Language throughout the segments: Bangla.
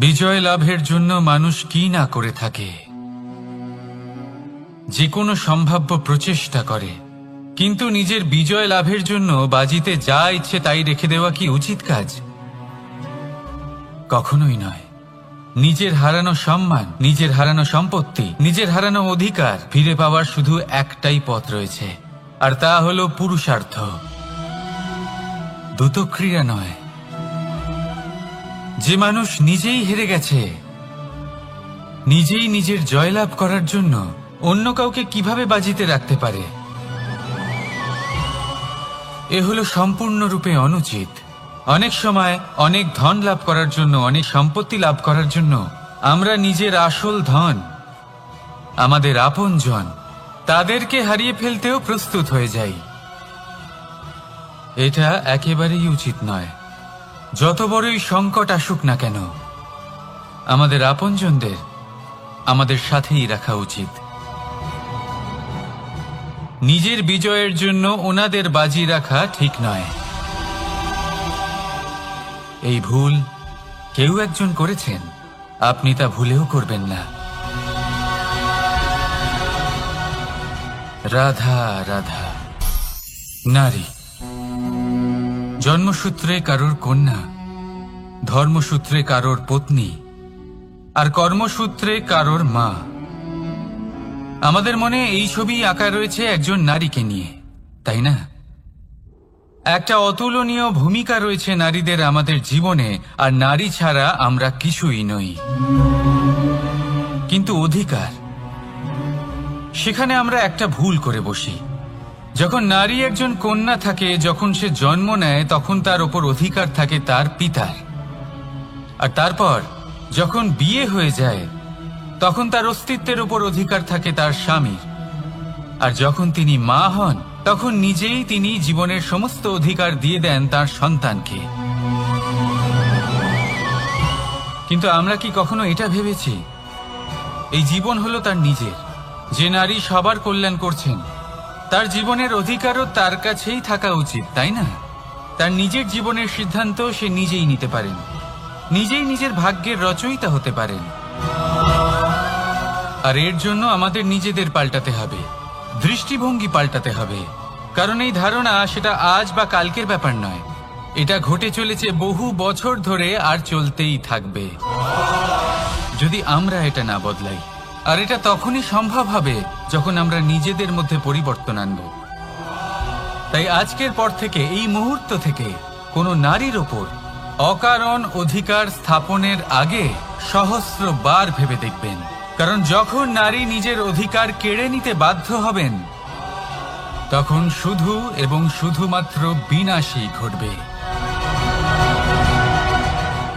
বিজয় লাভের জন্য মানুষ কি না করে থাকে, যে কোনো সম্ভাব্য প্রচেষ্টা করে, কিন্তু নিজের বিজয় লাভের জন্য বাজিতে যা ইচ্ছে তাই রেখে দেওয়া কি উচিত কাজ? কখনোই নয়। নিজের হারানো সম্মান, নিজের হারানো সম্পত্তি, নিজের হারানো অধিকার ফিরে পাওয়ার শুধু একটাই পথ রয়েছে, আর তা হলো পুরুষার্থ, দ্যুতক্রিয়া নয়। যে মানুষ নিজেই হেরে গেছে, নিজেই নিজের জয়লাভ করার জন্য অন্য কাউকে কিভাবে বাজিতে রাখতে পারে? এ হলো সম্পূর্ণরূপে অনুচিত। অনেক সময় অনেক ধন লাভ করার জন্য, অনেক সম্পত্তি লাভ করার জন্য আমরা নিজের আসল ধন, আমাদের আপনজন, তাদেরকে হারিয়ে ফেলতেও প্রস্তুত হয়ে যাই। এটা একেবারেই উচিত নয়। যত বড়ই সংকট আসুক না কেন, আমাদের আপনজনদের আমাদের সাথেই রাখা উচিত। নিজের বিজয়ের জন্য ওনাদের বাজি রাখা ঠিক নয়। এই ভুল কেউ একজন করেছেন, আপনি তা ভুলেও করবেন না। রাধা রাধা। নারী জন্মসূত্রে কারোর কন্যা, ধর্মসূত্রে কারোর পত্নী, আর কর্মসূত্রে কারোর মা। আমাদের মনে এই ছবি আঁকা রয়েছে একজন নারীকে নিয়ে, তাই না? একটা অতুলনীয় ভূমিকা রয়েছে নারীদের আমাদের জীবনে, আর নারী ছাড়া আমরা কিছুই নই। কিন্তু অধিকার, সেখানে আমরা একটা ভুল করে বসি। যখন নারী একজন কন্যা থাকে, যখন সে জন্ম নেয়, তখন তার ওপর অধিকার থাকে তার পিতার। আর তারপর যখন বিয়ে হয়ে যায়, তখন তার অস্তিত্বের ওপর অধিকার থাকে তার স্বামীর। আর যখন তিনি মা হন, তখন নিজেই তিনি জীবনের সমস্ত অধিকার দিয়ে দেন তার সন্তানকে। কিন্তু আমরা কি কখনো এটা ভেবেছি, এই জীবন হলো তার নিজের? যে নারী সবার কল্যাণ করছেন, তার জীবনের অধিকারও তার কাছেই থাকা উচিত, তাই না? তার নিজের জীবনের সিদ্ধান্ত সে নিজেই নিতে পারেন, নিজেই নিজের ভাগ্যের রচয়িতা হতে পারেন। আর এর জন্য আমাদের নিজেদের পাল্টাতে হবে, দৃষ্টিভঙ্গি পাল্টাতে হবে। কারণ এই ধারণা সেটা আজ বা কালকের ব্যাপার নয়, এটা ঘটে চলেছে বহু বছর ধরে, আর চলতেই থাকবে যদি আমরা এটা না বদলাই। আর এটা তখনই সম্ভব হবে যখন আমরা নিজেদের মধ্যে পরিবর্তন আনব। তাই আজকের পর থেকে, এই মুহূর্ত থেকে, কোনো নারীর ওপর অকারণ অধিকার স্থাপনের আগে সহস্রবার ভেবে দেখবেন। কারণ যখন নারী নিজের অধিকার কেড়ে নিতে বাধ্য হবেন, তখন শুধু এবং শুধুমাত্র বিনাশই ঘটবে।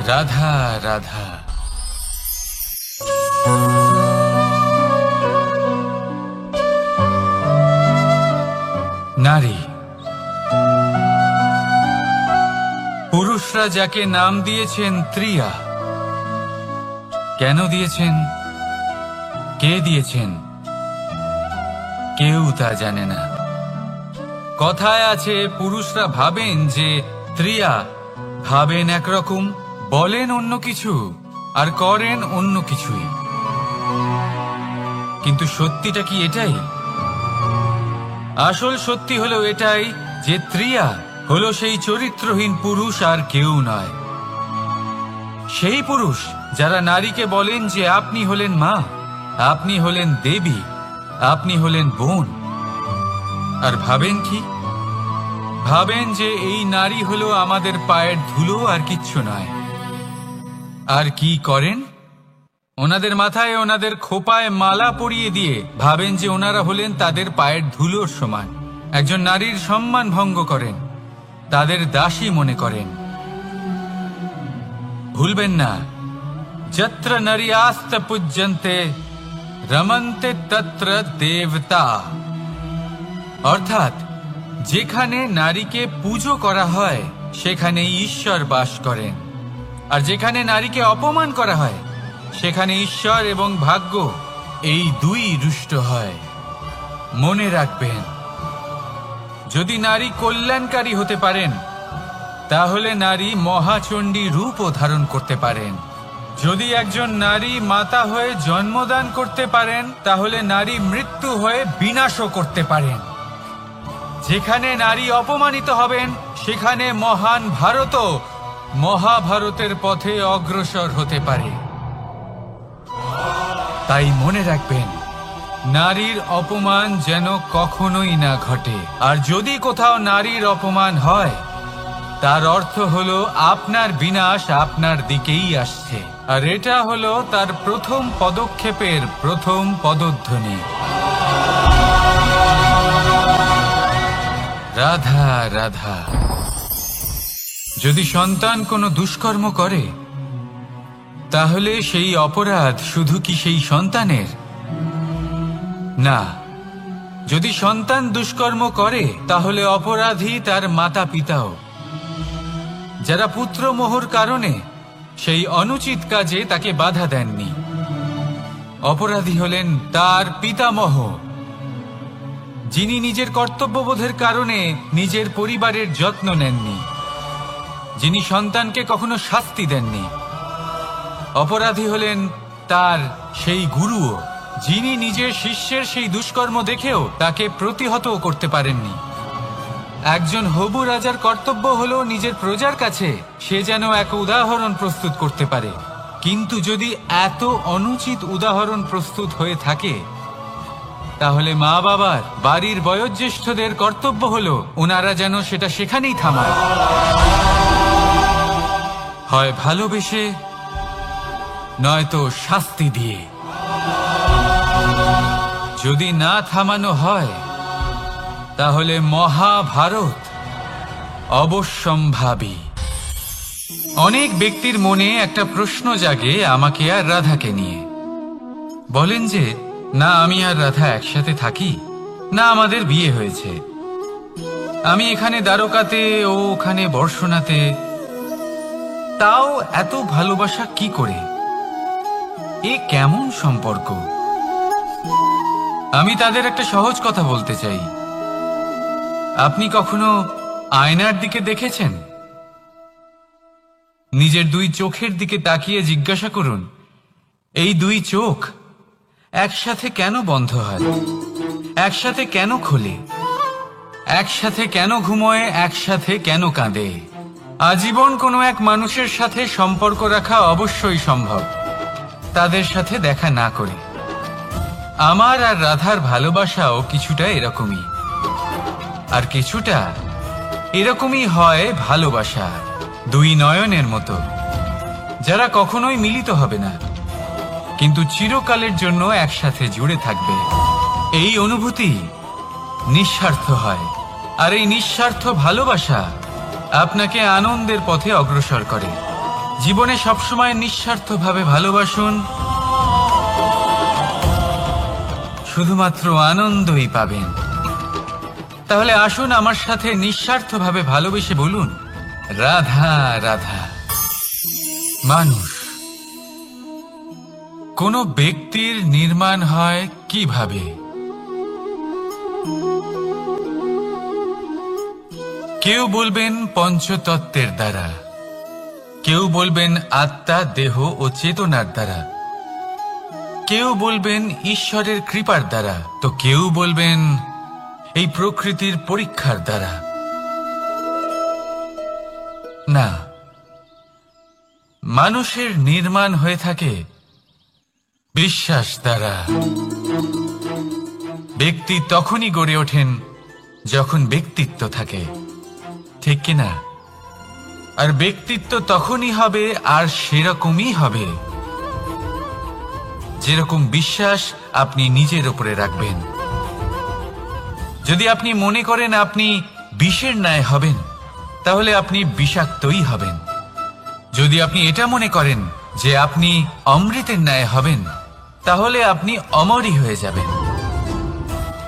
রাধা রাধা। নারী, পুরুষরা যাকে নাম দিয়েছেন ত্রিয়া, কেন দিয়েছেন, কে দিয়েছেন, কেউ তা জানে না। কথায় আছে, পুরুষরা ভাবেন যে ত্রিয়া, ভাবেন একরকম, বলেন অন্য কিছু, আর করেন অন্য কিছুই। কিন্তু সত্যিটা কি এটাই? আসল সত্যি হলো এটাই যে ত্রিয়া হলো সেই চরিত্রহীন পুরুষ, আর কেউ নয়। সেই পুরুষ যারা নারীকে বলেন যে আপনি হলেন মা, আপনি হলেন দেবী, আপনি হলেন বোন। আর ভাবেন কি? ভাবেন যে এই নারী হলো আমাদের পায়ের ধুলো, আর কিচ্ছু নয়। আর কি করেন? ওনাদের মাথায়, ওনাদের খোপায় মালা পরিয়ে দিয়ে ভাবেন যে ওনারা হলেন তাদের পায়ের ধুলোর সমান। একজন নারীর সম্মান ভঙ্গ করেন, তাদের দাসী মনে করেন। ভুলবেন না, যত্র নারীয়াস্ত পূজ্যন্তে রমন্তে তত্র দেবতা। অর্থাৎ যেখানে নারীকে পুজো করা হয়, সেখানেই ঈশ্বর বাস করেন। আর যেখানে নারীকে অপমান করা হয়, সেখানে ঈশ্বর এবং ভাগ্য এই দুই রুষ্ট হয়। মনে রাখবেন, যদি নারী কল্যাণকারী হতে পারেন, তাহলে নারী মহাচণ্ডী রূপও ধারণ করতে পারেন। যদি একজন নারী মাতা হয়ে জন্মদান করতে পারেন, তাহলে নারী মৃত্যু হয়ে বিনাশও করতে পারেন। যেখানে নারী অপমানিত হবেন, সেখানে মহান ভারতও মহাভারতের পথে অগ্রসর হতে পারে। তাই মনে রাখবেন, নারীর অপমান যেন কখনোই না ঘটে। আর যদি কোথাও নারীর অপমান হয়, তার অর্থ হলো আপনার বিনাশ আপনার দিকেই আসছে। আর এটা হলো তার প্রথম পদক্ষেপের প্রথম পদধ্বনি। রাধা রাধা। যদি সন্তান কোনো দুষ্কর্ম করে, তাহলে সেই অপরাধ শুধু কি সেই সন্তানের? না, যদি সন্তান দুষ্কর্ম করে, তাহলে অপরাধী তার মাতা পিতাও, যারা পুত্রমোহর কারণে সেই অনুচিত কাজে তাকে বাধা দেননি। অপরাধী হলেন তার পিতামহ, যিনি নিজের কর্তব্যবোধের কারণে নিজের পরিবারের যত্ন নেননি, যিনি সন্তানকে কখনো শাস্তি দেননি। অপরাধী হলেন তার সেই গুরুও, যিনি নিজের শিষ্যের সেই দুষ্কর্ম দেখেও তাকে প্রতিহত করতে পারেননি। একজন হবু রাজার কর্তব্য হলো নিজের প্রজার কাছে সে যেন এক উদাহরণ প্রস্তুত করতে পারে। কিন্তু যদি এত অনুচিত উদাহরণ প্রস্তুত হয়ে থাকে, তাহলে মা বাবার, বাড়ির বয়োজ্যেষ্ঠদের কর্তব্য হলো ওনারা যেন সেটা সেখানেই থামায়, হয় ভালোবেসে, নয়তো শাস্তি দিয়ে। যদি না থামানো হয়, তাহলে মহাভারত অবশ্যম্ভাবী। অনেক ব্যক্তির মনে একটা প্রশ্ন জাগে আমাকে আর রাধাকে নিয়ে। বলেন যে, না আমি আর রাধা একসাথে থাকি, না আমাদের বিয়ে হয়েছে, আমি এখানে দ্বারকাতে, ও ওখানে বর্ষণাতে, তাও এত ভালোবাসা কি করে? এ কেমন সম্পর্ক? আমি তাদের একটা সহজ কথা বলতে চাই। আপনি কখনো আয়নার দিকে দেখেছেন? নিজের দুই চোখের দিকে তাকিয়ে জিজ্ঞাসা করুন, এই দুই চোখ একসাথে কেন বন্ধ হয়, একসাথে কেন খোলে, একসাথে কেন ঘুমোয়, একসাথে কেন কাঁদে? আজীবন কোনো এক মানুষের সাথে সম্পর্ক রাখা অবশ্যই সম্ভব, তাদের সাথে দেখা না করে। আমার আর রাধার ভালোবাসাও কিছুটা এরকমই, আর কিছুটা এরকমই হয় ভালোবাসা দুই নয়নের মতো, যারা কখনোই মিলিত হবে না, কিন্তু চিরকালের জন্য একসাথে জুড়ে থাকবে। এই অনুভূতি নিঃস্বার্থ হয়, আর এই নিঃস্বার্থ ভালোবাসা আপনাকে আনন্দের পথে অগ্রসর করে। জীবনে সবসময় নিঃস্বার্থভাবে ভালোবাসুন, শুধুমাত্র আনন্দই পাবেন। তাহলে আসুন আমার সাথে নিঃস্বার্থভাবে ভালোবেসে বলুন, রাধা রাধা। মানুষ, কোন ব্যক্তির নির্মাণ হয় কিভাবে? কেউ বলবেন পঞ্চতত্ত্বের দ্বারা, কেউ বলবেন আত্মা, দেহ ও চেতনার দ্বারা, কেউ বলবেন ঈশ্বরের কৃপার দ্বারা, তো কেউ বলবেন এই প্রকৃতির পরীক্ষার দ্বারা। না, মানুষের নির্মাণ হয়ে থাকে বিশ্বাস দ্বারা। ব্যক্তি তখনই গড়ে ওঠেন যখন ব্যক্তিত্ব থাকে, ঠিক কিনা? আর ব্যক্তিত্ব তখনই হবে, আর সেরকমই হবে যেরকম বিশ্বাস আপনি নিজের উপরে রাখবেন। যদি আপনি মনে করেন আপনি বিষের ন্যায় হবেন, তাহলে আপনি বিষাক্তই হবেন। যদি আপনি এটা মনে করেন যে আপনি অমৃতের ন্যায় হবেন, তাহলে আপনি অমরই হয়ে যাবেন।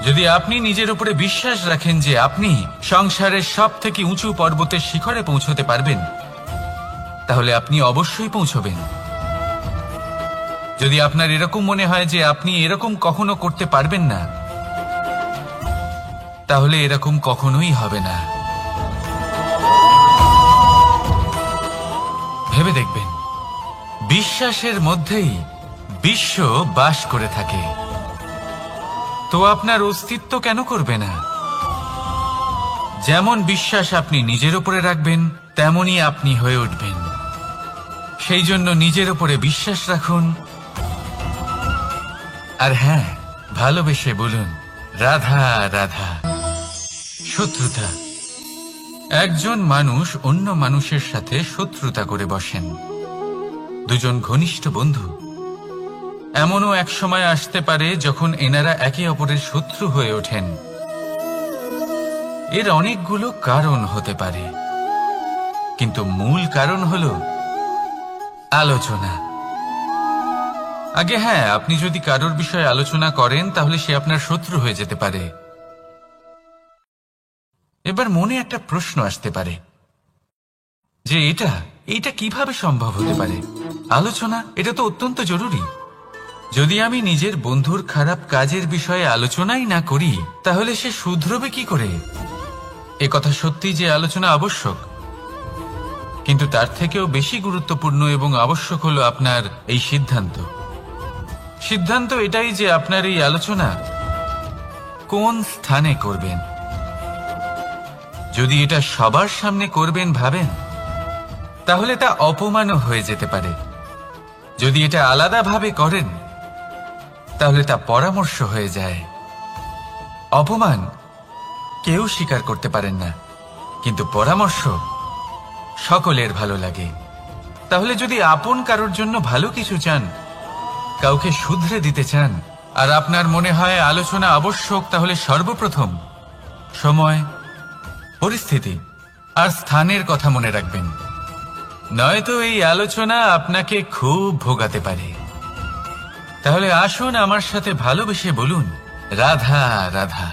যদি আপনি নিজের উপরে বিশ্বাস রাখেন যে আপনি সংসারের সব থেকে উঁচু পর্বতের শিখরে পৌঁছতে পারবেন, তাহলে আপনি অবশ্যই পৌঁছবেন। যদি আপনার এরকম মনে হয় যে আপনি এরকম কখনো করতে পারবেন না, তাহলে এরকম কখনোই হবে না। ভেবে দেখবেন, বিশ্বাসের মধ্যেই বিশ্ব বাস করে থাকে। তো আপনার অস্তিত্ব কেন করবে না? যেমন বিশ্বাস আপনি নিজের উপরে রাখবেন, তেমনই আপনি হয়ে উঠবেন। সেই জন্য নিজের উপরে বিশ্বাস রাখুন। আর হ্যাঁ, ভালোবেসে বলুন রাধা রাধা। শত্রুতা। একজন মানুষ অন্য মানুষের সাথে শত্রুতা করে বসেন, দুজন ঘনিষ্ঠ বন্ধু। এমনও এক সময় আসতে পারে যখন এনারা একে অপরের শত্রু হয়ে ওঠেন। এর অনেকগুলো কারণ হতে পারে, কিন্তু মূল কারণ হলো আলোচনা। আগে হ্যাঁ, আপনি যদি কারোর বিষয়ে আলোচনা করেন তাহলে সে আপনার শত্রু হয়ে যেতে পারে। এবার মনে একটা প্রশ্ন আসতে পারে যে এটা কিভাবে সম্ভব হতে পারে? আলোচনা, এটা তো অত্যন্ত জরুরি। যদি আমি নিজের বন্ধুর খারাপ কাজের বিষয়ে আলোচনাই না করি তাহলে সে শুধরবে কি করে? এ কথা সত্যি যে আলোচনা আবশ্যক, কিন্তু তার থেকেও বেশি গুরুত্বপূর্ণ এবং আবশ্যক হলো আপনার এই সিদ্ধান্ত। সিদ্ধান্ত এটাই যে আপনার এই আলোচনা কোন স্থানে করবেন। যদি এটা সবার সামনে করবেন ভাবেন, তাহলে তা অপমানও হয়ে যেতে পারে। যদি এটা আলাদাভাবে করেন তাহলে তা পরামর্শ হয়ে যায়। অপমান কেউ স্বীকার করতে পারেন না, কিন্তু পরামর্শ সকলের ভালো লাগে। তাহলে যদি আপন কারোর জন্য ভালো কিছু চান, কাউকে শুধরে দিতে চান, আর আপনার মনে হয় আলোচনা আবশ্যক, তাহলে সর্বপ্রথম সময়, পরিস্থিতি আর স্থানের কথা মনে রাখবেন। নয়তো এই আলোচনা আপনাকে খুব ভোগাতে পারে। তাহলে আসুন আমার সাথে ভালোবেসে বলুন রাধা রাধা।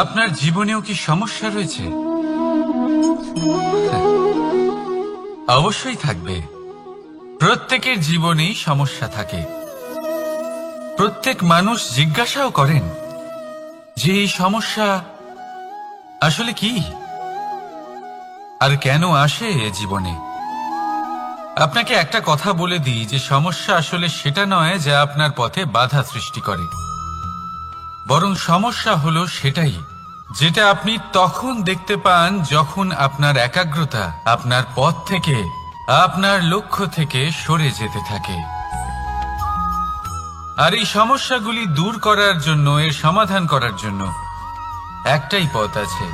আপনার জীবনেও কি সমস্যা রয়েছে? অবশ্যই থাকবে। প্রত্যেকের জীবনেই সমস্যা থাকে। প্রত্যেক মানুষ জিজ্ঞাসাও করেন যে এই সমস্যা আসলে কি আর কেন আসে এ জীবনে। আপনাকে একটা কথা বলে দিই যে সমস্যা আসলে সেটা নয় যা আপনার পথে বাধা সৃষ্টি করে, বরং সমস্যা হলো সেটাই যেটা আপনি তখন দেখতে পান যখন আপনার একাগ্রতা আপনার পথ থেকে, আপনার লক্ষ্য থেকে সরে যেতে থাকে। আর এই সমস্যাগুলি দূর করার জন্য, এর সমাধান করার জন্য একটাই পথ আছে।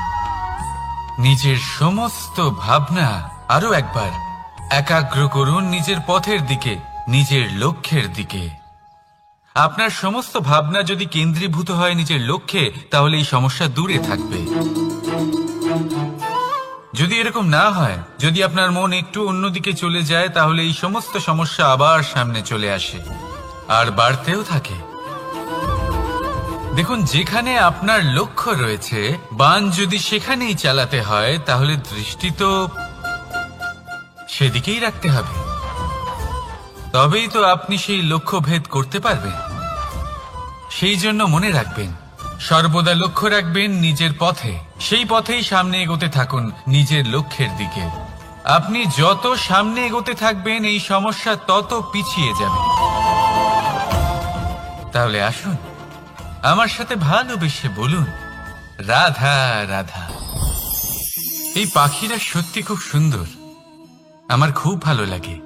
নিজের সমস্ত ভাবনা আরো একবার একাগ্র করুন নিজের পথের দিকে, নিজের লক্ষ্যের দিকে। আপনার সমস্ত ভাবনা যদি কেন্দ্রীভূত হয় নিজের লক্ষ্যে, তাহলে এই সমস্যা দূরে থাকবে। যদি এরকম না হয়, যদি আপনার মন একটু অন্যদিকে চলে যায়, তাহলে এই সমস্ত সমস্যা আবার সামনে চলে আসে আর বাড়তেও থাকে। দেখুন, যেখানে আপনার লক্ষ্য রয়েছে, বান যদি সেখানেই চালাতে হয়, তাহলে দৃষ্টি তো সেদিকেই রাখতে হবে। তবেই তো আপনি সেই লক্ষ্য ভেদ করতে পারবেন। সেই জন্য মনে রাখবেন, সর্বদা লক্ষ্য রাখবেন নিজের পথে, সেই পথেই সামনে এগোতে থাকুন নিজের লক্ষ্যের দিকে। আপনি যত সামনে এগোতে থাকবেন এই সমস্যা তত পিছিয়ে যাবে। তাহলে আসুন আমার সাথে ভালোবেসে বলুন রাধা রাধা। এই পাখিরা সত্যি খুব সুন্দর, আমার খুব ভালো লাগে।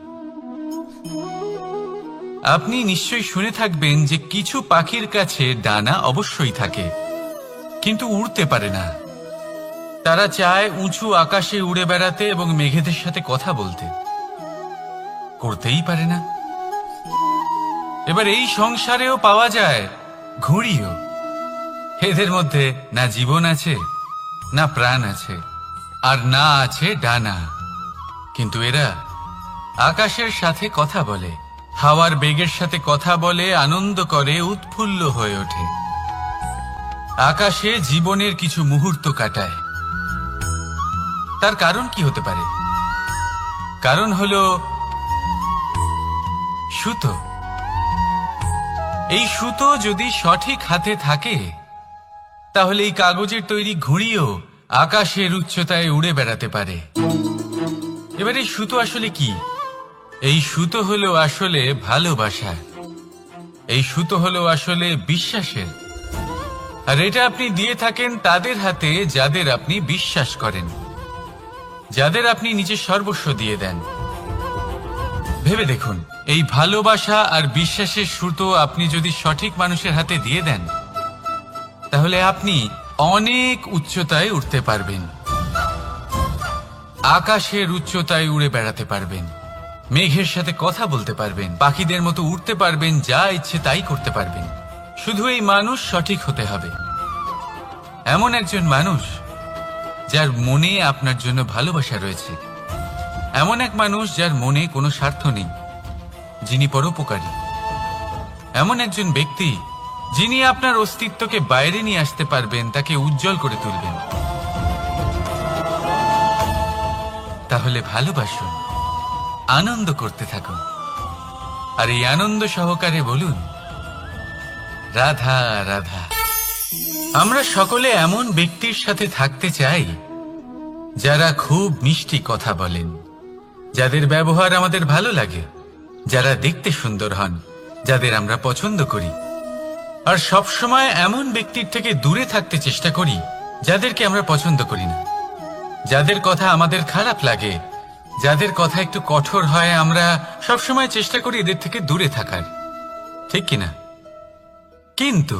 আপনি নিশ্চয়ই শুনে থাকবেন যে কিছু পাখির কাছে ডানা অবশ্যই থাকে, কিন্তু উড়তে পারে না। তারা চায় উঁচু আকাশে উড়ে বেড়াতে এবং মেঘেদের সাথে কথা বলতে, করতেই পারে না। এবার এই সংসারেও পাওয়া যায় ঘুড়িও। এদের মধ্যে না জীবন আছে, না প্রাণ আছে, আর না আছে ডানা, কিন্তু এরা আকাশের সাথে কথা বলে, হাওয়ার বেগের সাথে কথা বলে, আনন্দ করে, উৎফুল্ল হয়ে ওঠে। আকাশে জীবনের কিছু মুহূর্ত কাটায়। তার কারণ কি হতে পারে? কারণ হলো সুতো। এই সুতো যদি সঠিক হাতে থাকে, তাহলে এই কাগজের তৈরি ঘুড়িও আকাশের উচ্চতায় উড়ে বেড়াতে পারে এবার এই সুতো আসলে কি? এই সুতো হলো আসলে ভালোবাসা, এই সুতো হলো আসলে বিশ্বাসের। আর এটা আপনি দিয়ে থাকেন তাদের হাতে যাদের আপনি বিশ্বাস করেন, যাদের আপনি নিজের সর্বস্ব দিয়ে দেন। ভেবে দেখুন, এই ভালোবাসা আর বিশ্বাসের সুতো আপনি যদি সঠিক মানুষের হাতে দিয়ে দেন, তাহলে আপনি অনেক উচ্চতায় উঠতে পারবেন, আকাশের উচ্চতায় উড়ে বেড়াতে পারবেন, মেঘের সাথে কথা বলতে পারবেন, পাখিদের মতো উঠতে পারবেন, যা ইচ্ছে তাই করতে পারবেন। শুধু এই মানুষ সঠিক হতে হবে, এমন একজন মানুষ যার মনে আপনার জন্য ভালোবাসা রয়েছে, এমন এক মানুষ যার মনে কোনো স্বার্থ নেই, যিনি পরোপকারী, এমন একজন ব্যক্তি যিনি আপনার অস্তিত্বকে বাইরে নিয়ে আসতে পারবেন, তাকে উজ্জ্বল করে তুলবেন। তাহলে ভালোবাসুন, আনন্দ করতে থাকুন, আর এই আনন্দ সহকারে বলুন, রাধা রাধা। আমরা সকলে এমন ব্যক্তির সাথে থাকতে চাই যারা খুব মিষ্টি কথা বলেন, যাদের ব্যবহার আমাদের ভালো লাগে, যারা দেখতে সুন্দর হন, যাদের আমরা পছন্দ করি। আর সবসময় এমন ব্যক্তির থেকে দূরে থাকতে চেষ্টা করি যাদেরকে আমরা পছন্দ করি না, যাদের কথা আমাদের খারাপ লাগে, যাদের কথা একটু কঠোর হয়। আমরা সবসময় চেষ্টা করি এদের থেকে দূরে থাকার, ঠিক কিনা? কিন্তু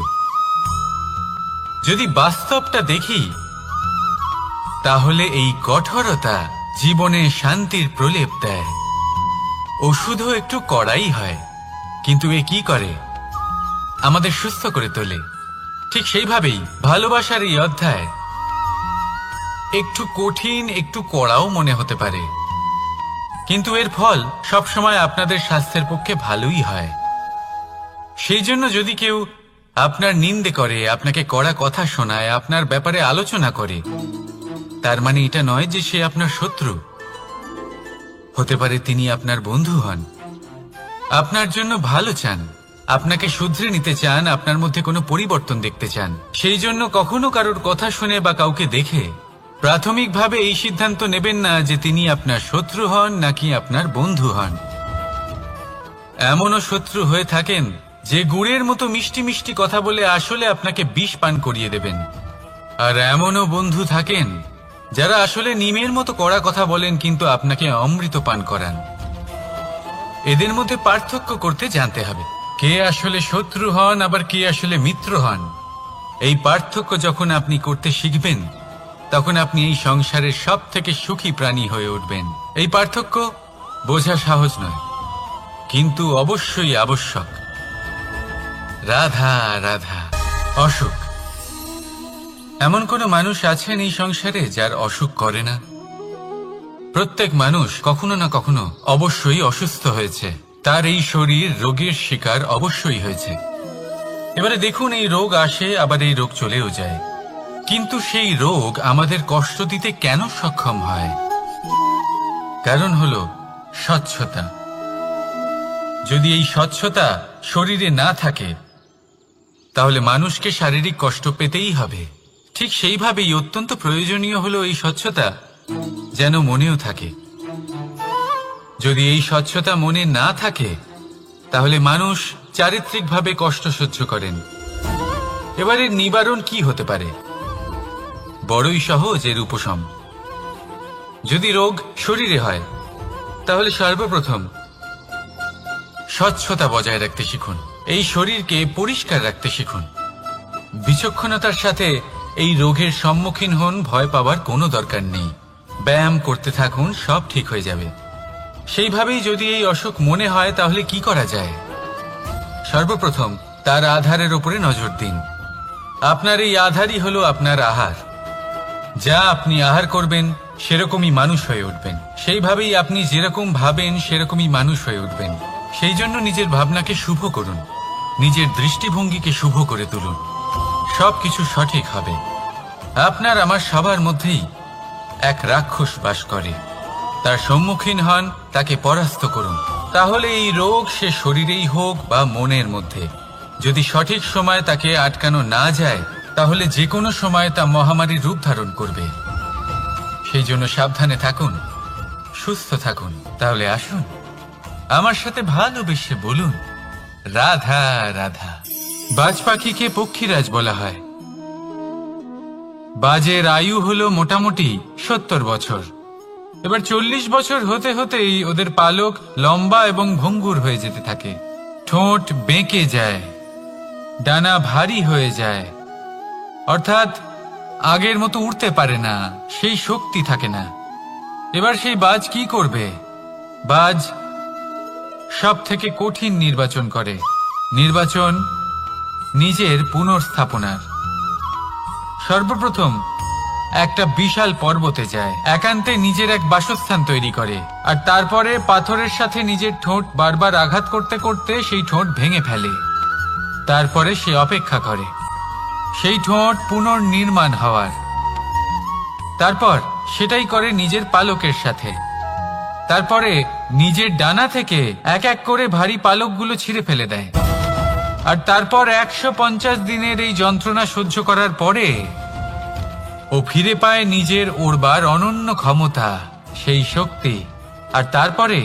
যদি বাস্তবটা দেখি, তাহলে এই কঠোরতা জীবনে শান্তির প্রলেপ দেয়। ওষুধও একটু কড়াই হয়, কিন্তু এ কি করে? আমাদের সুস্থ করে তোলে। ঠিক সেইভাবেই ভালোবাসার এই অধ্যায় একটু কঠিন, একটু কড়াও মনে হতে পারে, কিন্তু এর ফল সবসময় আপনাদের স্বাস্থ্যের পক্ষে ভালোই হয়। সেই জন্য যদি কেউ আপনার নিন্দে করে, আপনাকে কড়া কথা শোনায়, আপনার ব্যাপারে আলোচনা করে, তার মানে এটা নয় যে সে আপনার শত্রু। হতে পারে তিনি আপনার বন্ধু হন, আপনার জন্য ভালো চান, আপনাকে শুধরে নিতে চান, আপনার মধ্যে কোনো পরিবর্তন দেখতে চান। সেই জন্য কখনো কারোর কথা শুনে বা কাউকে দেখে প্রাথমিকভাবে এই সিদ্ধান্ত নেবেন না যে তিনি আপনার শত্রু হন নাকি আপনার বন্ধু হন। এমনও শত্রু হয়ে থাকেন যে গুড়ের মতো মিষ্টি মিষ্টি কথা বলে আসলে আপনাকে বিষ পান করিয়ে দেবেন, আর এমনও বন্ধু থাকেন যারা আসলে নিমের মতো কড়া কথা বলেন কিন্তু আপনাকে অমৃত পান করান। এদের মধ্যে পার্থক্য করতে জানতে হবে, কে আসলে শত্রু হন আবার কে আসলে মিত্র হন। এই পার্থক্য যখন আপনি করতে শিখবেন, তখন আপনি এই সংসারের সব থেকে সুখী প্রাণী হয়ে উঠবেন। এই পার্থক্য বোঝা সহজ নয়, কিন্তু অবশ্যই আবশ্যক। রাধা রাধা। অসুখ। এমন কোনো মানুষ আছেন এই সংসারে যার অসুখ করে না? প্রত্যেক মানুষ কখনো না কখনো অবশ্যই অসুস্থ হয়েছে, তার এই শরীর রোগের শিকার অবশ্যই হয়েছে। এবারে দেখুন, এই রোগ আসে, আবার এই রোগ চলেও যায়, কিন্তু সেই রোগ আমাদের কষ্ট দিতে কেন সক্ষম হয়? কারণ হলো স্বচ্ছতা। যদি এই স্বচ্ছতা শরীরে না থাকে, তাহলে মানুষকে শারীরিক কষ্ট পেতেই হবে। ঠিক সেইভাবেই অত্যন্ত প্রয়োজনীয় হলো এই স্বচ্ছতা যেন মনেও থাকে। যদি এই স্বচ্ছতা মনে না থাকে, তাহলে মানুষ চারিত্রিকভাবে কষ্ট সহ্য করেন। এবারে নিবারণ কি হতে পারে? বড়ই সহজ এর উপশম। যদি রোগ শরীরে হয়, তাহলে সর্বপ্রথম স্বচ্ছতা বজায় রাখতে শিখুন, এই শরীরকে পরিষ্কার রাখতে শিখুন। বিচক্ষণতার সাথে এই রোগের সম্মুখীন হন, ভয় পাওয়ার কোনো দরকার নেই। ব্যায়াম করতে থাকুন, সব ঠিক হয়ে যাবে। সেইভাবেই যদি এই অসুখ মনে হয়, তাহলে কি করা যায়? সর্বপ্রথম তার আধারের উপরে নজর দিন। আপনার এই আধারই হলো আপনার আহার। যা আপনি আহার করবেন সেরকমই মানুষ হয়ে উঠবেন। সেইভাবেই আপনি যেরকম ভাবেন সেরকমই মানুষ হয়ে উঠবেন। সেই জন্য নিজের ভাবনাকে শুভ করুন, নিজের দৃষ্টিভঙ্গিকে শুভ করে তুলুন, সবকিছু সঠিক হবে। আপনার আমার সবার মধ্যেই এক রাক্ষস বাস করে, তার সম্মুখীন হন, তাকে পরাস্ত করুন। তাহলে এই রোগ সে শরীরেই হোক বা মনের মধ্যে, যদি সঠিক সময় তাকে আটকানো না যায়, তাহলে যে কোনো সময় তা মহামারীর রূপ ধারণ করবে। সেই জন্য সাবধানে থাকুন, সুস্থ থাকুন। তাহলে আসুন আমার সাথে ভালোবেসে বলুন রাধা রাধা। বাজ পাখিকে পক্ষীরাজ বলা হয়। বাজের আয়ু হলো মোটামুটি 70 বছর। এবার 40 বছর হতে হতেই ওদের পালক লম্বা এবং ভঙ্গুর হয়ে যেতে থাকে, ঠোঁট বেঁকে যায়, ডানা ভারী হয়ে যায়, অর্থাৎ আগের মতো উড়তে পারে না, সেই শক্তি থাকে না। এবার সেই বাজ কি করবে? বাজ সব থেকে কঠিন নির্বাচন করে, নির্বাচন নিজের পুনর্স্থাপনার। সর্বপ্রথম একটা বিশাল পর্বতে যায়, একান্তে নিজের এক বাসস্থান তৈরি করে, আর তারপরে পাথরের সাথে নিজের ঠোঁট বারবার আঘাত করতে করতে সেই ঠোঁট ভেঙে ফেলে। তারপরে সে অপেক্ষা করে সেই ঠোঁট পুনর্নির্মাণ হওয়ার। তারপর সেটাই করে নিজের পালকের সাথে। তারপরে নিজের ডানা থেকে এক এক করে ভারী পালকগুলো ছিঁড়ে ফেলে দেয়। আর তারপর 150 দিনের এই যন্ত্রণা সহ্য করার পরে ও ফিরে পায় নিজের ওড়বার অনন্য ক্ষমতা, সেই শক্তি। আর তারপরে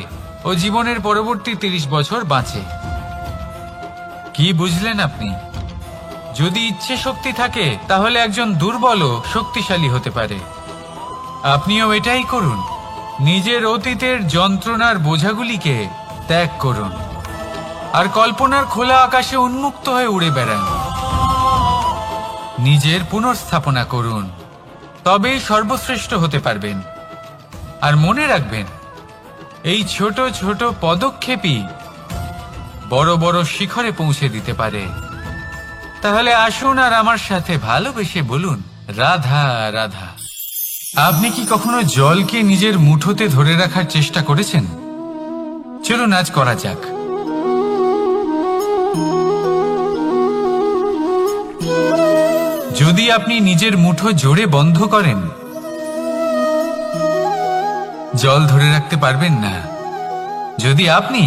ও জীবনের পরবর্তী 30 বছর বাঁচে। কি বুঝলেন আপনি? যদি ইচ্ছে শক্তি থাকে তাহলে একজন দুর্বলও শক্তিশালী হতে পারে। আপনিও এটাই করুন, নিজের অতীতের যন্ত্রণার বোঝাগুলিকে ত্যাগ করুন আর কল্পনার খোলা আকাশে উন্মুক্ত হয়ে উড়ে বেড়ান। নিজের পুনর্স্থাপনা করুন, তবেই সর্বশ্রেষ্ঠ হতে পারবেন। আর মনে রাখবেন, এই ছোট ছোট পদক্ষেপই বড় বড় শিখরে পৌঁছে দিতে পারে। তাহলে আসুন আর আমার সাথে ভালোবেসে বলুন রাধা রাধা। আপনি কি কখনো জলকে নিজের মুঠোতে ধরে রাখার চেষ্টা করেছেন? চলুন আজ করা যাক। যদি আপনি নিজের মুঠো জোরে বন্ধ করেন, জল ধরে রাখতে পারবেন না। যদি আপনি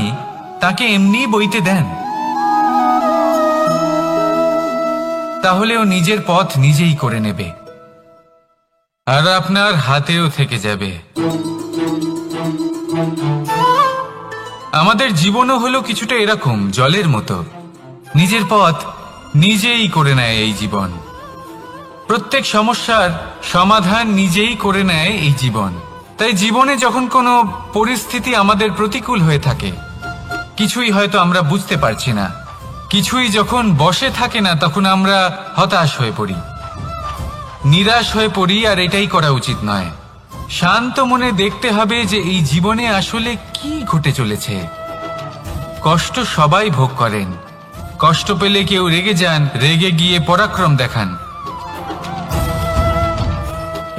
তাকে এমনি বইতে দেন, তাহলে ও নিজের পথ নিজেই করে নেবে আর আপনার হাতেও থেকে যাবে। আমাদের জীবনও হলো কিছুটা এরকম, জলের মতো। নিজের পথ নিজেই করে নেয় এই জীবন। প্রত্যেক সমস্যার সমাধান নিজেই করে নেয় এই জীবন। তাই জীবনে যখন কোনো পরিস্থিতি আমাদের প্রতিকূল হয়ে থাকে, কিছুই হয়তো আমরা বুঝতে পারছি না, কিছুই যখন বসে থাকে না, তখন আমরা হতাশ হয়ে পড়ি, নিরাশ হয়ে পড়ি। আর এটাই করা উচিত নয়। শান্ত মনে দেখতে হবে যে এই জীবনে আসলে কি ঘটে চলেছে। কষ্ট সবাই ভোগ করেন। কষ্ট পেলে কেউ রেগে যান, রেগে গিয়ে পরাক্রম দেখান।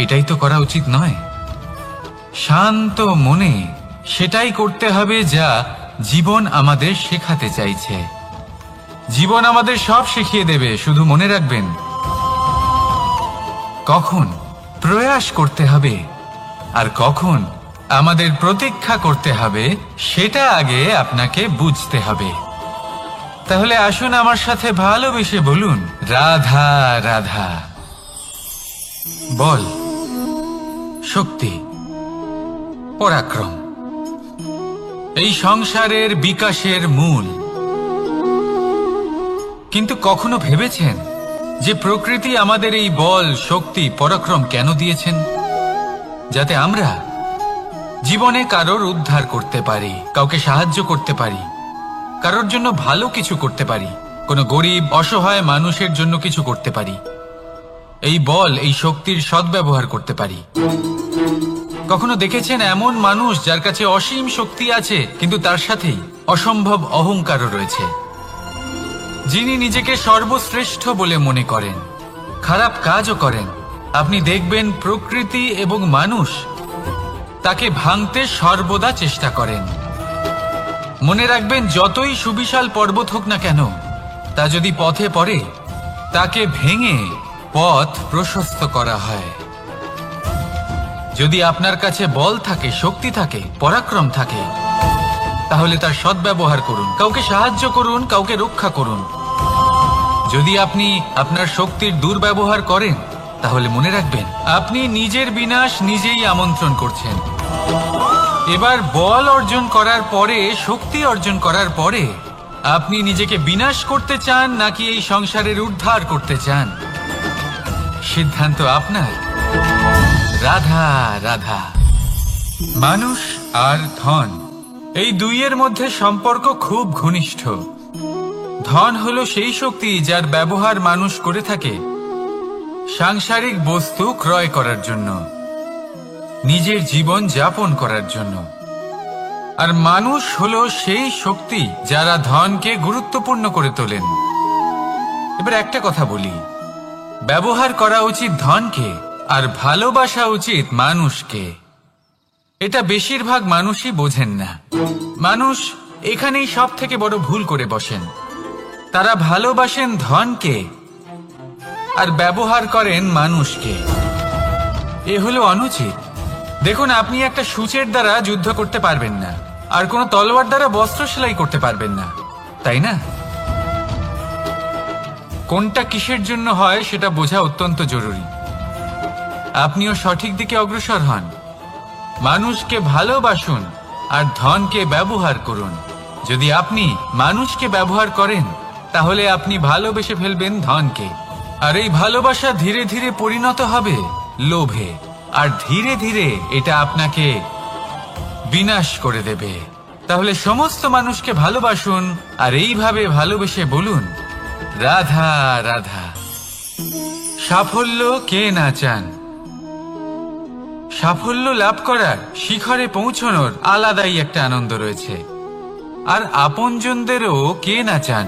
এটাই তো করা উচিত নয়। শান্ত মনে সেটাই করতে হবে যা জীবন আমাদের শেখাতে চাইছে। জীবন আমাদের সব শিখিয়ে দেবে, শুধু মনে রাখবেন কখন প্রয়াস করতে হবে আর কখন আমাদের প্রতীক্ষা করতে হবে, সেটা আগে আপনাকে বুঝতে হবে। তাহলে আসুন আমার সাথে ভালোবেসে বলুন রাধা রাধা। বল, শক্তি, পরাক্রম এই সংসারের বিকাশের মূল। কিন্তু কখনো ভেবেছেন যে প্রকৃতি আমাদের এই বল, শক্তি, পরাক্রম কেন দিয়েছেন? যাতে আমরা জীবনে কারোর উদ্ধার করতে পারি, কাউকে সাহায্য করতে পারি, কারোর জন্য ভালো কিছু করতে পারি, কোনো গরিব অসহায় মানুষের জন্য কিছু করতে পারি। এই বল, এই শক্তির সদ্ব্যবহার করতে পারি। কখনো দেখেছেন এমন মানুষ যার কাছে অসীম শক্তি আছে, কিন্তু তার সাথেই অসম্ভব অহংকারও রয়েছে, যিনি নিজেকে সর্বশ্রেষ্ঠ বলে মনে করেন, খারাপ কাজও করেন। আপনি দেখবেন প্রকৃতি এবং মানুষ তাকে ভাঙতে সর্বদা চেষ্টা করেন। মনে রাখবেন, যতই সুবিশাল পর্বত হোক না কেন, তা যদি পথে পড়ে, তাকে ভেঙে পথ প্রশস্ত করা হয়। যদি আপনার কাছে বল থাকে, শক্তি থাকে, পরাক্রম থাকে, তাহলে তার সদ্ব্যবহার করুন, কাউকে সাহায্য করুন, কাউকে রক্ষা করুন। যদি আপনি আপনার শক্তির দুর্ব্যবহার করেন, তাহলে মনে রাখবেন আপনি নিজের বিনাশ নিজেই আমন্ত্রণ করছেন। এবার বল অর্জন করার পরে, শক্তি অর্জন করার পরে আপনি নিজেকে বিনাশ করতে চান নাকি এই সংসারের উদ্ধার করতে চান, সিদ্ধান্ত আপনার। রাধা রাধা। মানুষ আর ধন, এই দুইয়ের মধ্যে সম্পর্ক খুব ঘনিষ্ঠ। ধন হলো সেই শক্তি যার ব্যবহার মানুষ করে থাকে সাংসারিক বস্তু ক্রয় করার জন্য, নিজের জীবন যাপন করার জন্য। আর মানুষ হলো সেই শক্তি যারা ধনকে গুরুত্বপূর্ণ করে তোলেন। এবার একটা কথা বলি, ব্যবহার করা উচিত ধনকে আর ভালোবাসা উচিত মানুষকে। এটা বেশিরভাগ মানুষই বোঝেন না। মানুষ এখানেই সব থেকে বড় ভুল করে বসেন। তারা ভালোবাসেন ধনকে আর ব্যবহার করেন মানুষকে। এ হলো অনুচিত। দেখুন, আপনি একটা সূচের দ্বারা যুদ্ধ করতে পারবেন না, আর কোনো তলোয়ার দ্বারা বস্ত্র সেলাই করতে পারবেন না, তাই না? কোনটা কিসের জন্য হয় সেটা বোঝা অত্যন্ত জরুরি। আপনিও সঠিক দিকে অগ্রসর হন। মানুষকে ভালোবাসুন আর ধনকে ব্যবহার করুন। যদি আপনি মানুষকে ব্যবহার করেন তাহলে আপনি ভালোবেসে ফেলবেন ধনকে, আর এই ভালোবাসা ধীরে ধীরে পরিণত হবে লোভে, আর ধীরে ধীরে এটা আপনাকে বিনাশ করে দেবে। তাহলে সমস্ত মানুষকে ভালোবাসুন আর এইভাবে ভালোবেসে বলুন, রাধা রাধা। সাফল্য কে না চান? সাফল্য লাভ করার, শিখরে পৌঁছানোর আলাদাই একটা আনন্দ রয়েছে। আর আপনজনদেরও কে না চান?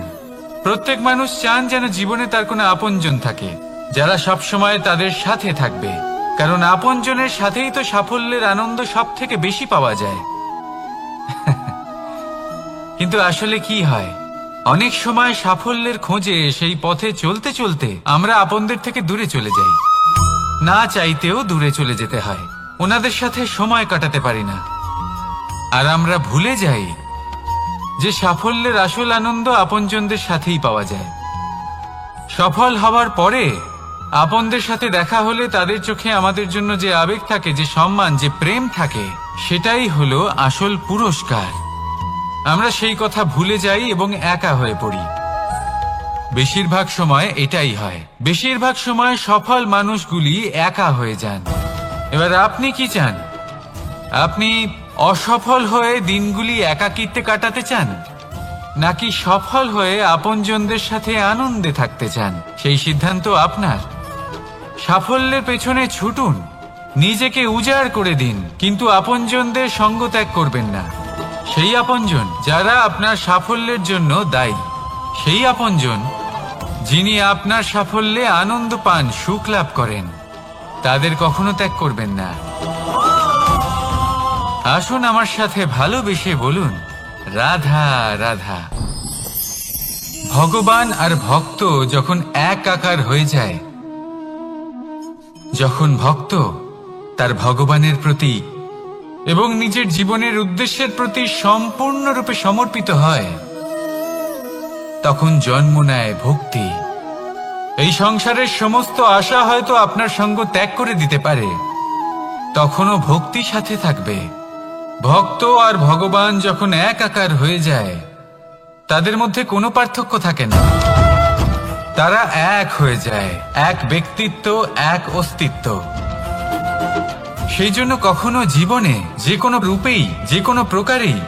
প্রত্যেক মানুষ চান যেন জীবনে তার কোনো আপনজন থাকে, যারা সবসময় তাদের সাথে থাকবে। কারণ আপনজনের সাথেই তো সাফল্যের আনন্দ সব থেকে বেশি পাওয়া যায়। কিন্তু আসলে কি হয়, অনেক সময় সাফল্যের খোঁজে সেই পথে চলতে চলতে আমরা আপনদের থেকে দূরে চলে যাই। না চাইতেও দূরে চলে যেতে হয়, ওনাদের সাথে সময় কাটাতে পারি না। আর আমরা ভুলে যাই যে সাফল্যের আসল আনন্দ আপনজনদের সাথেই পাওয়া যায়। সফল হওয়ার পরে আপনদের সাথে দেখা হলে তাদের চোখে আমাদের জন্য যে আবেগ থাকে, যে সম্মান, যে প্রেম থাকে, সেটাই হলো আসল পুরস্কার। আমরা সেই কথা ভুলে যাই এবং একা হয়ে পড়ি। বেশিরভাগ সময় এটাই হয়। বেশিরভাগ সময় সফল মানুষগুলি একা হয়ে যান। এবার আপনি কি চান? আপনি অসফল হয়ে দিনগুলি একাকিত্বে কাটাতে চান, নাকি সফল হয়ে আপনজনদের সাথে আনন্দে থাকতে চান? সেই সিদ্ধান্ত আপনার। সাফল্যের পেছনে ছুটুন, নিজেকে উজাড় করে দিন, কিন্তু আপনজনদের সঙ্গ ত্যাগ করবেন না। সেই আপনজন যারা আপনার সাফল্যের জন্য দায়ী, সেই আপনজন যিনি আপনার সাফল্যে আনন্দ পান, সুখ লাভ করেন, তাদের কখনো ত্যাগ করবেন না। আসুন আমার সাথে ভালোবেসে বলুন, রাধা রাধা। ভগবান আর ভক্ত যখন এক আকার হয়ে যায়, যখন ভক্ত তার ভগবানের প্রতি এবং নিজের জীবনের উদ্দেশ্যের প্রতি সম্পূর্ণরূপে সমর্পিত হয়, তখন জন্ম নেয় ভক্তি। এই সংসারের সমস্ত আশা হয়তো আপনার সঙ্গ ত্যাগ করে দিতে পারে, তখনও ভক্তি সাথে থাকবে। ভক্ত আর ভগবান যখন এক আকার হয়ে যায়, তাদের মধ্যে কোনো পার্থক্য থাকে না। তারা এক হয়ে যায়, এক ব্যক্তিত্ব, এক অস্তিত্ব। সেই জন্য কখনো জীবনে যে কোনো রূপেই, যে কোনো প্রকারেই,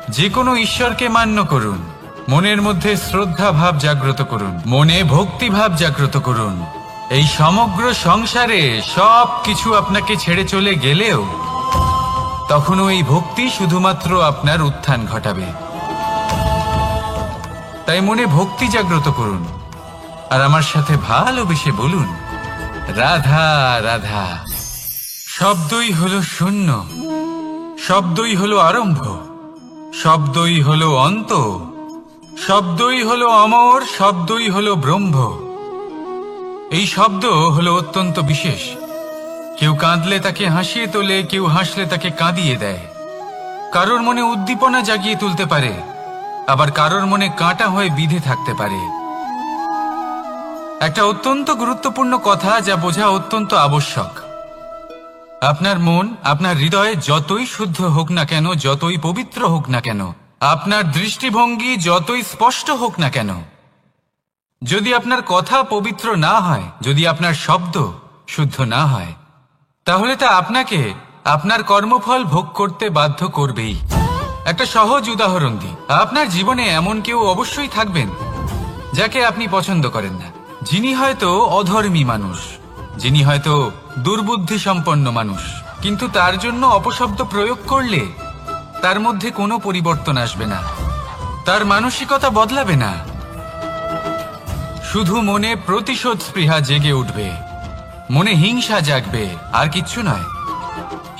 যে কোনো ঈশ্বরকে মান্য করুন। মনের মধ্যে শ্রদ্ধা ভাব জাগ্রত করুন, মনে ভক্তি ভাব জাগ্রত করুন। এই সমগ্র সংসারে সব কিছু আপনাকে ছেড়ে চলে গেলেও তখনও এই ভক্তি শুধুমাত্র আপনার উত্থান ঘটাবে। তাই মনে ভক্তি জাগ্রত করুন আর আমার সাথে ভালোবেসে বলুন, রাধা রাধা। শব্দই হলো শূন্য, শব্দই হলো আরম্ভ, শব্দই হলো অন্ত, শব্দই হলো অমর, শব্দই হলো ব্রহ্ম। এই শব্দ হলো অত্যন্ত বিশেষ। কেউ কাঁদলে তাকে হাসিয়ে তোলে, কেউ হাসলে তাকে কাঁদিয়ে দেয়। কারোর মনে উদ্দীপনা জাগিয়ে তুলতে পারে, আবার কারোর মনে কাঁটা হয়ে বিঁধে থাকতে পারে। একটা অত্যন্ত গুরুত্বপূর্ণ কথা যা বোঝা অত্যন্ত আবশ্যক। আপনার মন, আপনার হৃদয় যতই শুদ্ধ হোক না কেন, যতই পবিত্র হোক না কেন, আপনার দৃষ্টিভঙ্গি যতই স্পষ্ট হোক না কেন, যদি আপনার কথা পবিত্র না হয়, যদি আপনার শব্দ শুদ্ধ না হয়, তাহলে তা আপনাকে আপনার কর্মফল ভোগ করতে বাধ্য করবেই। একটা সহজ উদাহরণ দিই। আপনার জীবনে এমন কেউ অবশ্যই থাকবেন যাকে আপনি পছন্দ করেন না, যিনি হয়তো অধর্মী মানুষ, যিনি হয়তো দুর্বুদ্ধি সম্পন্ন মানুষ, কিন্তু তার জন্য অপশব্দ প্রয়োগ করলে তার মধ্যে কোনো পরিবর্তন আসবে না, তার মানসিকতা বদলাবে না, শুধু মনে প্রতিশোধ স্পৃহা জেগে উঠবে, মনে হিংসা জাগবে, আর কিচ্ছু নয়।